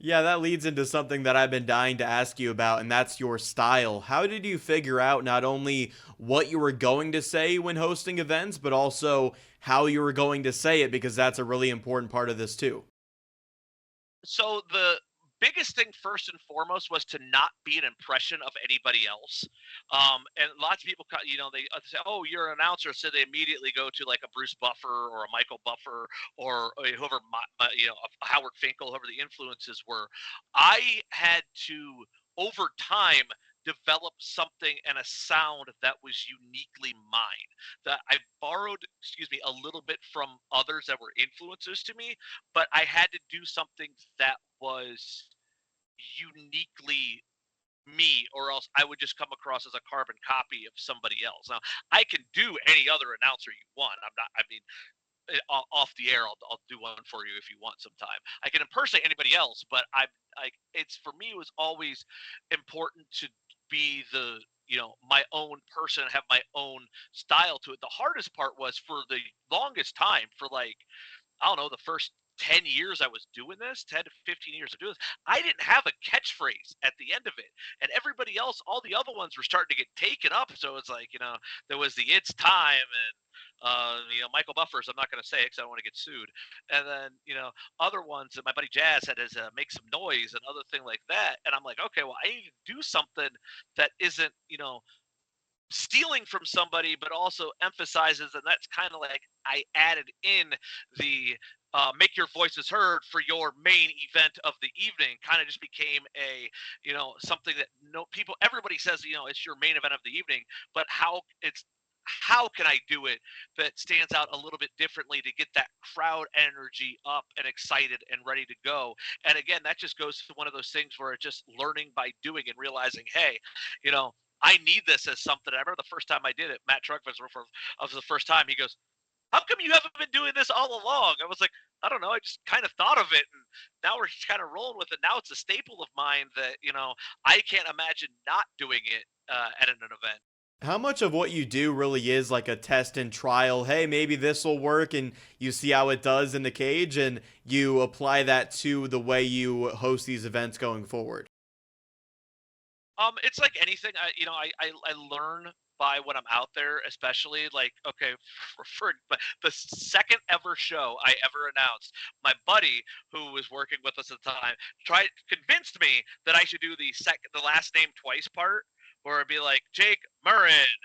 S1: Yeah, that leads into something that I've been dying to ask you about, and that's your style. How did you figure out not only what you were going to say when hosting events, but also how you were going to say it? Because that's a really important part of this too.
S6: So the biggest thing first and foremost was to not be an impression of anybody else. And lots of people, they say, "Oh, you're an announcer," so they immediately go to like a Bruce Buffer or a Michael Buffer or whoever, a Howard Finkel, whoever the influences were. I had to, over time, develop something and a sound that was uniquely mine. That I borrowed, a little bit from others that were influences to me, but I had to do something that was uniquely me, or else I would just come across as a carbon copy of somebody else. Now, I can do any other announcer you want. Off the air, I'll do one for you if you want sometime. I can impersonate anybody else, but it's for me, it was always important to be my own person and have my own style to it. The hardest part was, for the longest time, for like, I don't know, the first 10 years I was doing this, 10 to 15 years of doing this, I didn't have a catchphrase at the end of it. And everybody else, all the other ones were starting to get taken up. So it's like, there was the "It's Time" and, Michael Buffers, I'm not going to say it because I don't want to get sued. And then, other ones that my buddy Jazz had his "Make Some Noise" and other thing like that. And I'm like, okay, well, I need to do something that isn't, stealing from somebody, but also emphasizes, and that's kind of like I added in the "make your voices heard" for your main event of the evening. Kind of just became a, something that everybody says, it's your main event of the evening, but how can I do it that stands out a little bit differently to get that crowd energy up and excited and ready to go? And again, that just goes to one of those things where it's just learning by doing and realizing, hey, I need this as something. I remember the first time I did it, Matt Truckfest was the first time. He goes, "How come you haven't been doing this all along?" I was like, "I don't know. I just kind of thought of it, and now we're just kind of rolling with it. Now it's a staple of mine that, I can't imagine not doing it at an event."
S1: How much of what you do really is like a test and trial? Hey, maybe this will work, and you see how it does in the cage, and you apply that to the way you host these events going forward.
S6: It's like anything. I learn by when I'm out there, especially like, okay, but the second ever show I ever announced, my buddy who was working with us at the time convinced me that I should do the last name twice part, where it'd be like Jake Murren,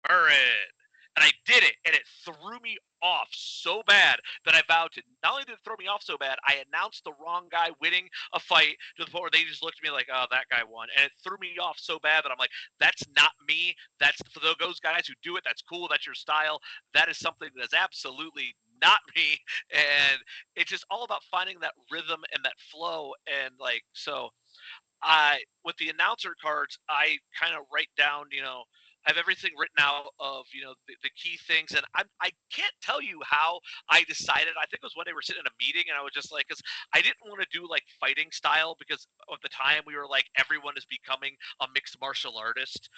S6: Murren. And I did it, and it threw me off so bad that I vowed to. Not only did it throw me off so bad, I announced the wrong guy winning a fight to the point where they just looked at me like, "Oh, that guy won." And it threw me off so bad that I'm like, that's not me. That's for those guys who do it. That's cool. That's your style. That is something that is absolutely not me. And it's just all about finding that rhythm and that flow. And like, so with the announcer cards, I kind of write down, I have everything written out of, the key things. And I can't tell you how I decided. I think it was when they were sitting in a meeting, and I was just like, because I didn't want to do like fighting style, because at the time we were like, everyone is becoming a mixed martial artist.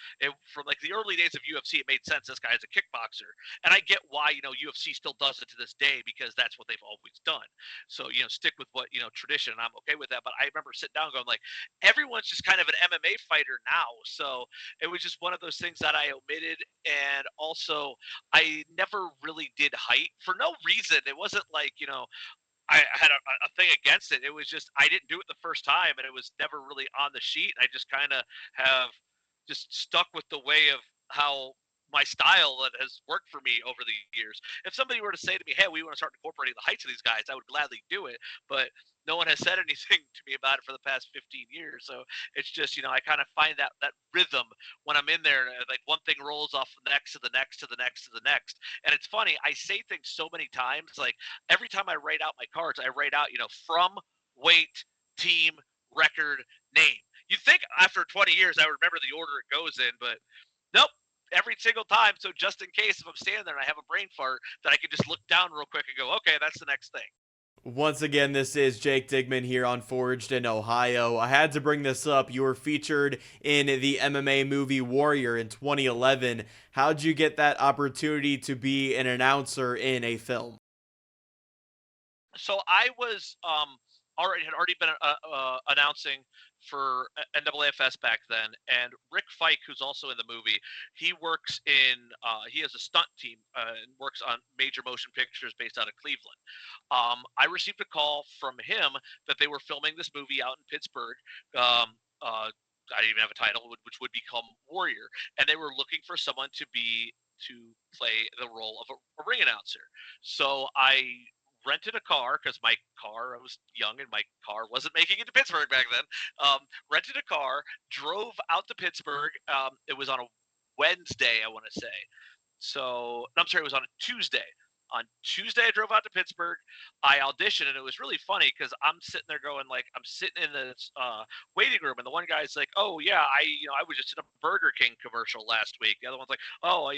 S6: From like the early days of UFC, it made sense. This guy is a kickboxer. And I get why, UFC still does it to this day, because that's what they've always done. So, stick with what, tradition. And I'm okay with that. But I remember sitting down going like, everyone's just kind of an MMA fighter now. So it was just one of those things that I omitted. And also, I never really did height for no reason. It wasn't like, I had a thing against it. It was just, I didn't do it the first time, and it was never really on the sheet. I just kind of have just stuck with the way of how my style that has worked for me over the years. If somebody were to say to me, "Hey, we want to start incorporating the heights of these guys," I would gladly do it. But no one has said anything to me about it for the past 15 years. So it's just, I kind of find that rhythm when I'm in there. Like one thing rolls off the next to the next to the next to the next. And it's funny, I say things so many times. Like every time I write out my cards, I write out, from, weight, team, record, name. You'd think after 20 years I would remember the order it goes in, but nope. Every single time. So just in case if I'm standing there and I have a brain fart, that I can just look down real quick and go, okay, that's the next thing.
S1: Once again, this is Jake Digman here on Forged in Ohio. I had to bring this up. You were featured in the MMA movie Warrior in 2011. How'd you get that opportunity to be an announcer in a film?
S6: So I was already been announcing for NAAFS back then, and Rick Fike, who's also in the movie, he works in he has a stunt team and works on major motion pictures based out of Cleveland. I received a call from him that they were filming this movie out in Pittsburgh. I didn't even have a title, which would become Warrior, and they were looking for someone to play the role of a ring announcer. So I rented a car because I was young and my car wasn't making it to Pittsburgh back then. Rented a car, drove out to Pittsburgh. It was on a Wednesday, I want to say. So I'm sorry, it was on a Tuesday. On Tuesday, I drove out to Pittsburgh. I auditioned, and it was really funny because I'm sitting there going I'm sitting in this waiting room, and the one guy's like, "Oh yeah, I was just in a Burger King commercial last week." The other one's like, "Oh,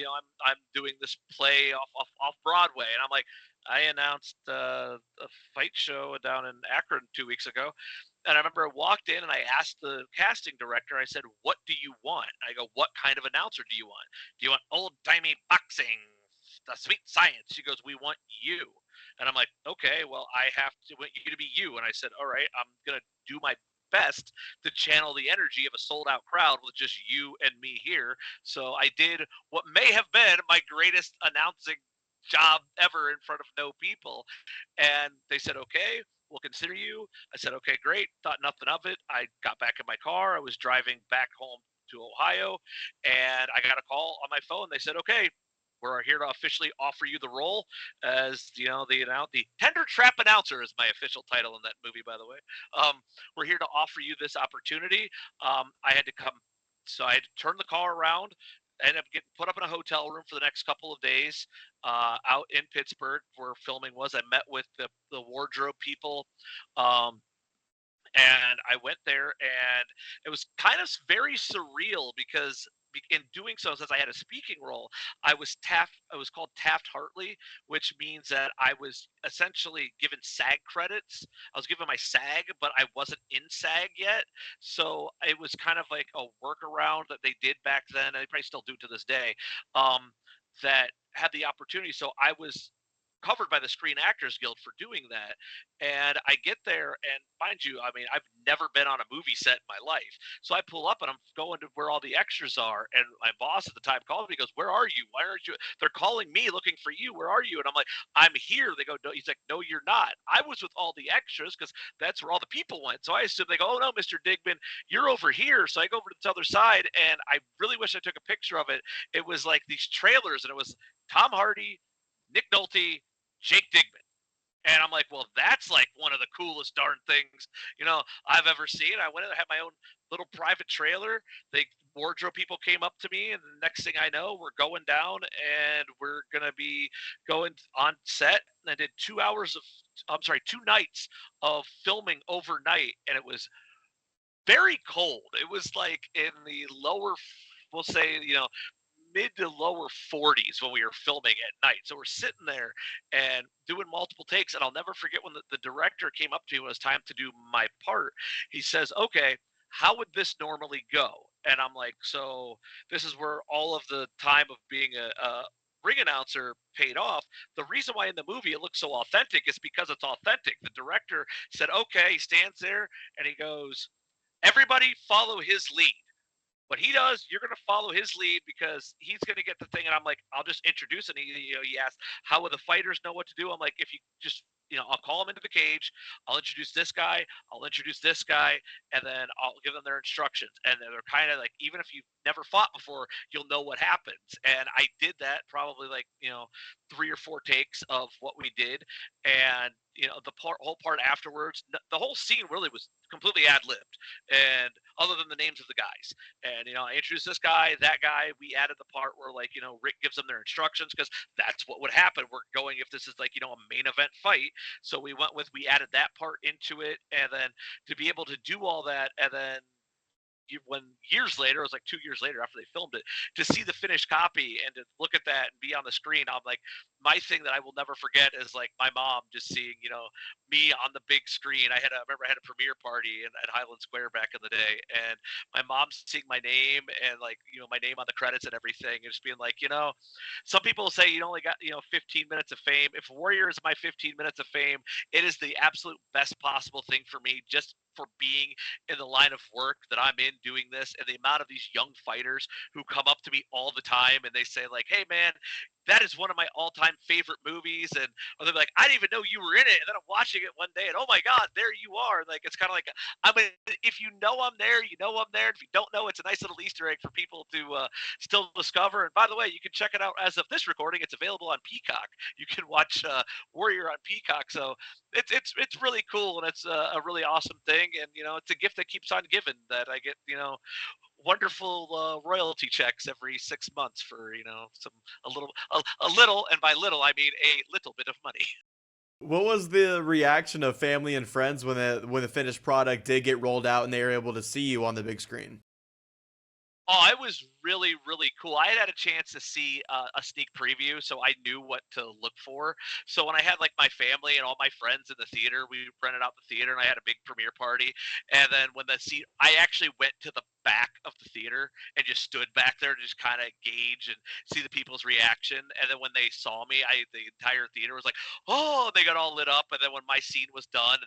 S6: I'm doing this play off Broadway," and I'm like, "I announced a fight show down in Akron 2 weeks ago." And I remember I walked in and I asked the casting director, I said, "What do you want?" I go, "What kind of announcer do you want? Do you want old-timey boxing, the sweet science?" She goes, "We want you." And I'm like, "Okay, well, I want you to be you." And I said, "All right, I'm going to do my best to channel the energy of a sold-out crowd with just you and me here." So I did what may have been my greatest announcing job ever in front of no people. And they said, "Okay, we'll consider you." I said, "Okay, great." Thought nothing of it. I got back in my car. I was driving back home to Ohio, and I got a call on my phone. They said, "Okay, we're here to officially offer you the role as the tender trap announcer is my official title in that movie, by the way. We're here to offer you this opportunity." I had to come, so I had to turn the car around. Ended up getting put up in a hotel room for the next couple of days out in Pittsburgh where filming was. I met with the wardrobe people. And I went there, and it was kind of very surreal because in doing so, since I had a speaking role, I was called Taft Hartley, which means that I was essentially given SAG credits. I was given my SAG, but I wasn't in SAG yet. So it was kind of like a workaround that they did back then, and they probably still do to this day, that had the opportunity. So I was covered by the Screen Actors Guild for doing that. And I get there, and mind you, I mean, I've never been on a movie set in my life. So I pull up and I'm going to where all the extras are. And my boss at the time called me. He goes, "Where are you? Why aren't you?" They're calling me looking for you. "Where are you?" And I'm like, "I'm here." They go, "No." He's like, "No, you're not." I was with all the extras because that's where all the people went. So I assume they go, "Oh no, Mr. Digman, you're over here." So I go over to the other side, and I really wish I took a picture of it. It was like these trailers, and it was Tom Hardy, Nick Nolte, Jake Digman. And I'm like, well, that's like one of the coolest darn things, I've ever seen. I went and had my own little private trailer. The wardrobe people came up to me, and the next thing I know, we're going down, and we're gonna be going on set. And I did 2 nights of filming overnight, and it was very cold. It was like in the lower, we'll say, mid to lower 40s when we were filming at night. So we're sitting there and doing multiple takes. And I'll never forget when the director came up to me when it was time to do my part. He says, "Okay, how would this normally go?" And I'm like, "So this is where all of the time of being a ring announcer paid off. The reason why in the movie it looks so authentic is because it's authentic." The director said, "Okay," he stands there and he goes, "Everybody follow his lead. What he does, you're going to follow his lead because he's going to get the thing." And I'm like, "I'll just introduce it." And he asked, "How will the fighters know what to do?" I'm like, "If you just, I'll call them into the cage. I'll introduce this guy. I'll introduce this guy, and then I'll give them their instructions." And they're kind of like, even if you've never fought before, you'll know what happens. And I did that probably like, 3 or 4 takes of what we did. And, the whole part afterwards, the whole scene really was completely ad-libbed, and other than the names of the guys. And, I introduced this guy, that guy. We added the part where, like, Rick gives them their instructions because that's what would happen. We're going, if this is like, a main event fight. So we added that part into it. And then to be able to do all that, and then when years later, it was like 2 years later after they filmed it, to see the finished copy and to look at that and be on the screen, I'm like, my thing that I will never forget is like my mom just seeing, me on the big screen. I remember I had a premiere party at Highland Square back in the day, and my mom seeing my name and like, my name on the credits and everything, and just being like, some people say you only got, 15 minutes of fame. If Warrior is my 15 minutes of fame, it is the absolute best possible thing for me, just for being in the line of work that I'm in doing this, and the amount of these young fighters who come up to me all the time and they say like, hey man, that is one of my all-time favorite movies, and or they're like, I didn't even know you were in it, and then I'm watching it one day and oh my god, there you are. Like, it's kind of like, if you know I'm there, you know I'm there. If you don't know, it's a nice little Easter egg for people to still discover. And by the way, you can check it out as of this recording. It's available on Peacock. You can watch Warrior on Peacock. So it's really cool, and it's a really awesome thing, and it's a gift that keeps on giving, that I get wonderful royalty checks every 6 months for a little, and by little I mean a little bit of money.
S1: What was the reaction of family and friends when the finished product did get rolled out and they were able to see you on the big screen?
S6: Oh, it was really, really cool. I had a chance to see a sneak preview, so I knew what to look for. So when I had like my family and all my friends in the theater, we rented out the theater and I had a big premiere party. And then when I actually went to the back of the theater and just stood back there to just kind of gauge and see the people's reaction. And then when they saw me, the entire theater was like, oh, they got all lit up. And then when my scene was done,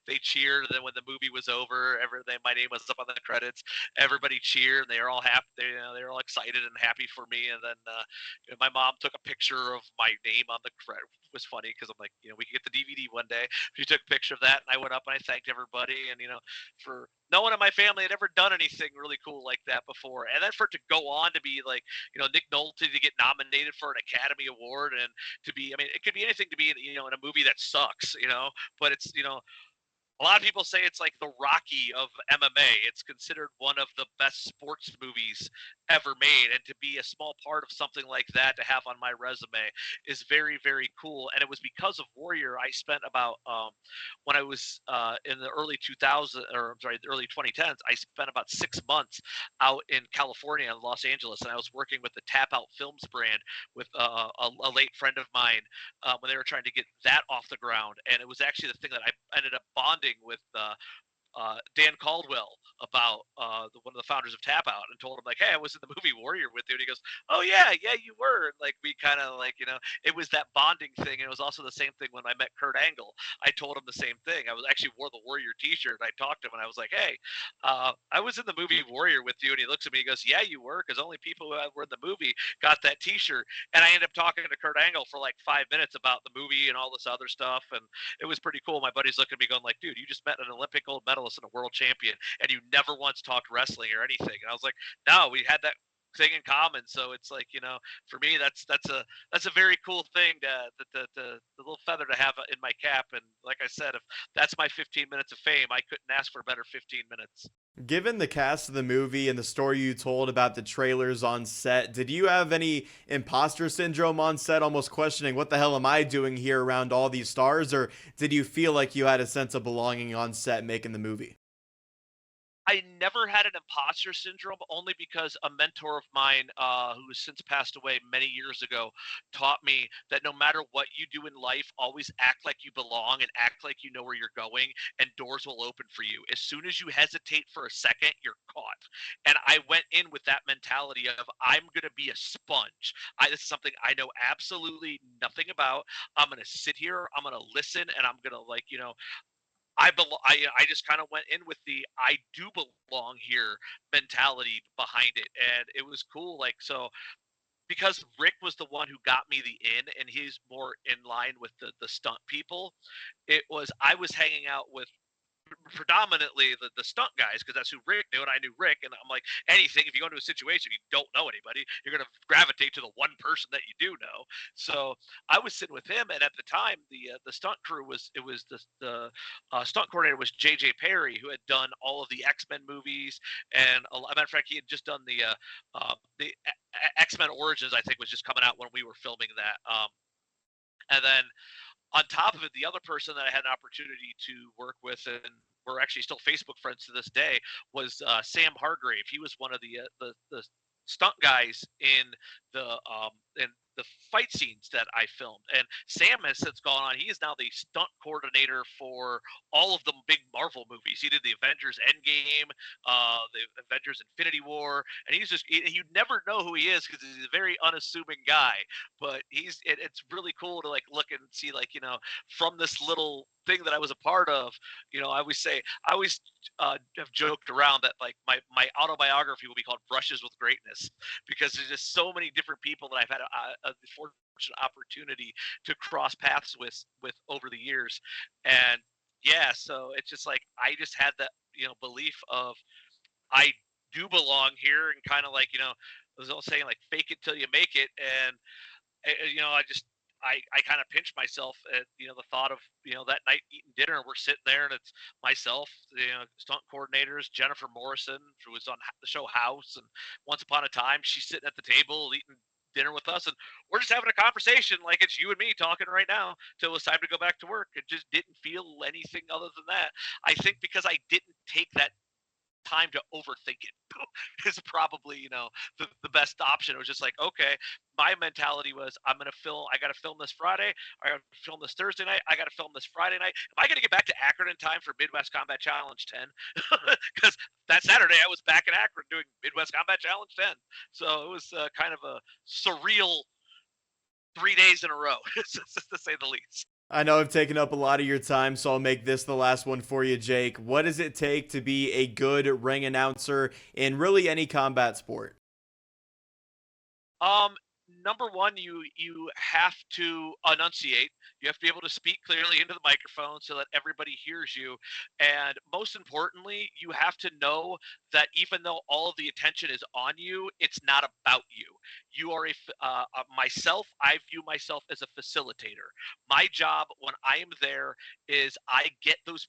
S6: they cheered. And then when the movie was over, my name was up on the credits. Everybody cheered, and they were all happy. They were all excited and happy for me. And then my mom took a picture of my name on the credit. It was funny because I'm like, we can get the DVD one day. She took a picture of that, and I went up and I thanked everybody. And for no one in my family had ever done anything really cool like that before. And then for it to go on to be like, Nick Nolte to get nominated for an Academy Award, and to be, it could be anything, to be in a movie that sucks, but it's, a lot of people say it's like the Rocky of MMA. It's considered one of the best sports movies ever made. And to be a small part of something like that, to have on my resume, is very, very cool. And it was because of Warrior. I spent about, when I was in the early 2010s, I spent about 6 months out in California and Los Angeles. And I was working with the Tap Out Films brand with a late friend of mine when they were trying to get that off the ground. And it was actually the thing that I ended up bonding with Dan Caldwell about one of the founders of Tap Out, and told him like, hey, I was in the movie Warrior with you, and he goes, oh yeah, you were. And like, we kind of like, it was that bonding thing. And it was also the same thing when I met Kurt Angle. I told him the same thing. I was actually wore the Warrior t-shirt, and I talked to him and I was like, hey, I was in the movie Warrior with you. And he looks at me, he goes, yeah, you were, because only people who were in the movie got that t-shirt. And I ended up talking to Kurt Angle for like 5 minutes about the movie and all this other stuff, and it was pretty cool. My buddy's looking at me going like, dude, you just met an Olympic gold medalist and a world champion, and you never once talked wrestling or anything. And I was like, no, we had that thing in common. So it's like, for me, that's a very cool thing, the little feather to have in my cap. And like I said, if that's my 15 minutes of fame, I couldn't ask for a better 15 minutes.
S1: Given the cast of the movie and the story you told about the trailers on set, did you have any imposter syndrome on set, almost questioning what the hell am I doing here around all these stars? Or did you feel like you had a sense of belonging on set making the movie?
S6: I never had an imposter syndrome, only because a mentor of mine, who has since passed away many years ago, taught me that no matter what you do in life, always act like you belong and act like you know where you're going, and doors will open for you. As soon as you hesitate for a second, you're caught. And I went in with that mentality of, I'm going to be a sponge. This is something I know absolutely nothing about. I'm going to sit here, I'm going to listen, and I'm going to I just kind of went in with the I do belong here mentality behind it, and it was cool. Like, so because Rick was the one who got me the in, and he's more in line with the stunt people, I was hanging out with predominantly the stunt guys, because that's who Rick knew, and I knew Rick. And I'm like, anything, if you go into a situation you don't know anybody, you're going to gravitate to the one person that you do know. So I was sitting with him, and at the time the stunt crew was the stunt coordinator was JJ Perry, who had done all of the X-Men movies, and a matter of fact, he had just done the X-Men Origins, I think, was just coming out when we were filming that. And then on top of it, the other person that I had an opportunity to work with and we're actually still Facebook friends to this day, was Sam Hargrave. He was one of the stunt guys in the fight scenes that I filmed. And Sam has since gone on. He is now the stunt coordinator for all of the big Marvel movies. He did the Avengers Endgame, the Avengers Infinity War, and you never know who he is because he's a very unassuming guy. But it's really cool to like look and see, like, you know, from this little thing that I was a part of. You know, I always have joked around that like my autobiography will be called Brushes with Greatness, because there's just so many different people that I've had the fortunate opportunity to cross paths with over the years. And yeah, so it's just like I just had that, you know, belief of I do belong here, and kind of like, you know, I was all saying like fake it till you make it. And you know, I kind of pinched myself at, you know, the thought of, you know, that night eating dinner, and we're sitting there and it's myself, you know, stunt coordinators, Jennifer Morrison, who was on the show House, and Once Upon a Time, she's sitting at the table eating dinner with us, and we're just having a conversation like it's you and me talking right now till it's time to go back to work. It just didn't feel anything other than that. I think because I didn't take that time to overthink it is probably, you know, the best option. It was just like, okay, my mentality was I got to film this Friday, I got to film this Thursday night, I got to film this Friday night. Am I going to get back to Akron in time for Midwest Combat Challenge 10? Because that Saturday I was back in Akron doing Midwest Combat Challenge 10. So it was kind of a surreal 3 days in a row, to say the least.
S1: I know I've taken up a lot of your time, so I'll make this the last one for you, Jake. What does it take to be a good ring announcer in really any combat sport?
S6: Number one, you have to enunciate. You have to be able to speak clearly into the microphone so that everybody hears you. And most importantly, you have to know that even though all of the attention is on you, it's not about you. You are I view myself as a facilitator. My job when I am there is I get those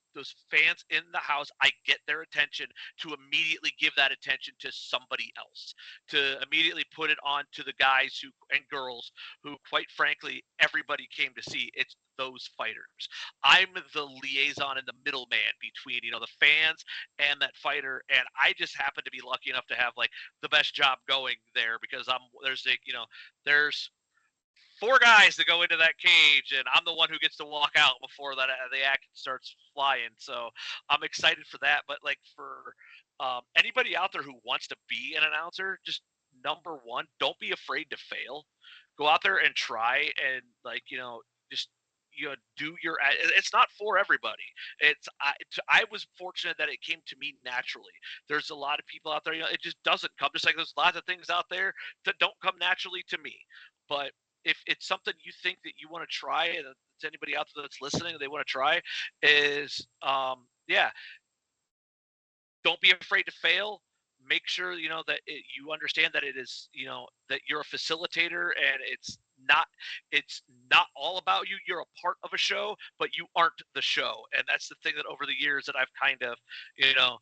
S6: fans in the house, I get their attention to immediately give that attention to somebody else, to immediately put it on to the guys and girls who, quite frankly, everybody came to see. It's those fighters. I'm the liaison and the middleman between, you know, the fans and that fighter. And I just happen to be lucky enough to have like the best job going there, because there's 4 guys that go into that cage, and I'm the one who gets to walk out before that the act starts flying. So I'm excited for that. But like for anybody out there who wants to be an announcer, just number one, don't be afraid to fail. Go out there and try, and like, you know, just, you know, do your, it's not for everybody. I was fortunate that it came to me naturally. There's a lot of people out there, you know, it just doesn't come, just like there's lots of things out there that don't come naturally to me. But if it's something you think that you want to try, and it's anybody out there that's listening they want to try, is don't be afraid to fail. Make sure, you know, that you understand that it is, you know, that you're a facilitator, and it's not all about you. You're a part of a show, but you aren't the show. And that's the thing that over the years that I've kind of, you know,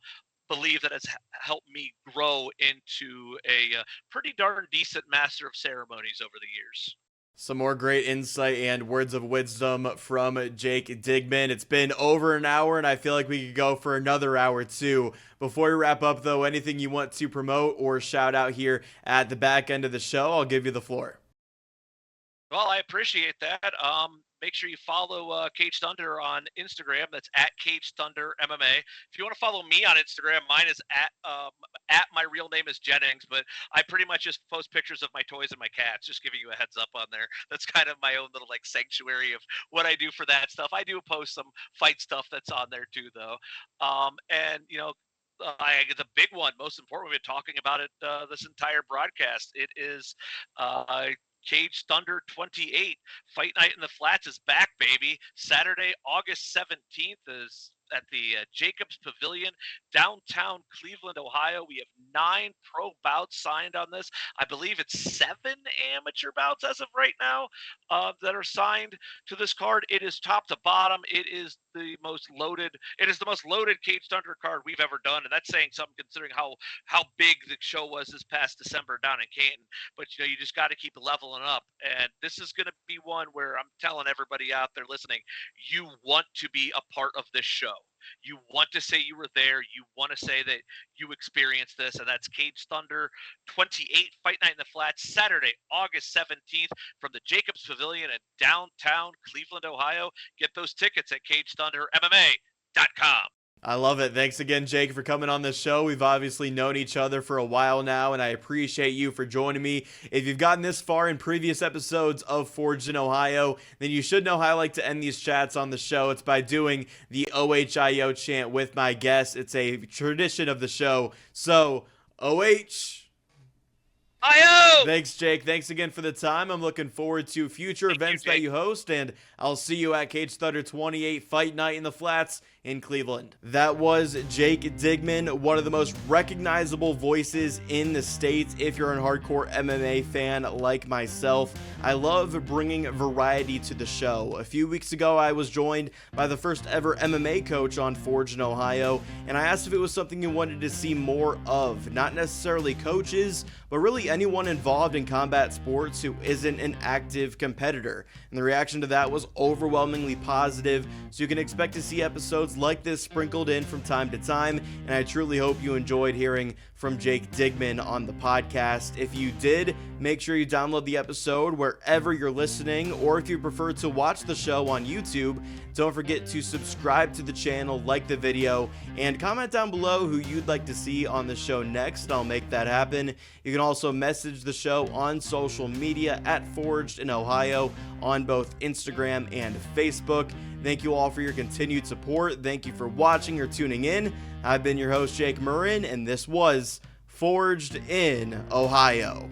S6: believe that has helped me grow into a pretty darn decent master of ceremonies over the years.
S1: Some more great insight and words of wisdom from Jake Digman. It's been over an hour, and I feel like we could go for another hour too. Before we wrap up, though, anything you want to promote or shout out here at the back end of the show, I'll give you the floor.
S6: Well, I appreciate that. Make sure you follow Cage Thunder on Instagram. That's at Cage Thunder MMA. If you want to follow me on Instagram, mine is at my real name is Jennings, but I pretty much just post pictures of my toys and my cats, just giving you a heads up on there. That's kind of my own little like sanctuary of what I do for that stuff. I do post some fight stuff that's on there too, though. And you know, the big one, most important, we've been talking about it this entire broadcast. It is Cage Thunder 28. Fight Night in the Flats is back, baby. Saturday, August 17th is at the Jacobs Pavilion, downtown Cleveland, Ohio. We have 9 pro bouts signed on this. I believe it's 7 amateur bouts as of right now that are signed to this card. It is top to bottom. It is the most loaded Cage Thunder card we've ever done, and that's saying something considering how big the show was this past December down in Canton. But you know, you just got to keep leveling up, and this is going to be one where I'm telling everybody out there listening, you want to be a part of this show. You want to say you were there. You want to say that you experienced this, and that's Cage Thunder 28 Fight Night in the Flats, Saturday, August 17th from the Jacobs Pavilion in downtown Cleveland, Ohio. Get those tickets at CageThunderMMA.com.
S1: I love it. Thanks again, Jake, for coming on the show. We've obviously known each other for a while now, and I appreciate you for joining me. If you've gotten this far in previous episodes of Forged in Ohio, then you should know how I like to end these chats on the show. It's by doing the OHIO chant with my guests. It's a tradition of the show. So, OH...
S6: IO!
S1: Thanks, Jake. Thanks again for the time. I'm looking forward to future events that you host, and I'll see you at Cage Thunder 28 Fight Night in the Flats in Cleveland. That was Jake Digman, one of the most recognizable voices in the States if you're a hardcore MMA fan like myself. I love bringing variety to the show. A few weeks ago, I was joined by the first ever MMA coach on Forge in Ohio, and I asked if it was something you wanted to see more of. Not necessarily coaches, but really anyone involved in combat sports who isn't an active competitor. And the reaction to that was overwhelmingly positive, so you can expect to see episodes like this sprinkled in from time to time, and I truly hope you enjoyed hearing from Jake Digman on the podcast. If you did, make sure you download the episode wherever you're listening, or if you prefer to watch the show on YouTube, don't forget to subscribe to the channel, like the video, and comment down below who you'd like to see on the show next. I'll make that happen. You can also message the show on social media at Forged in Ohio on both Instagram and Facebook. Thank you all for your continued support. Thank you for watching or tuning in. I've been your host, Jake Murren, and this was Forged in Ohio.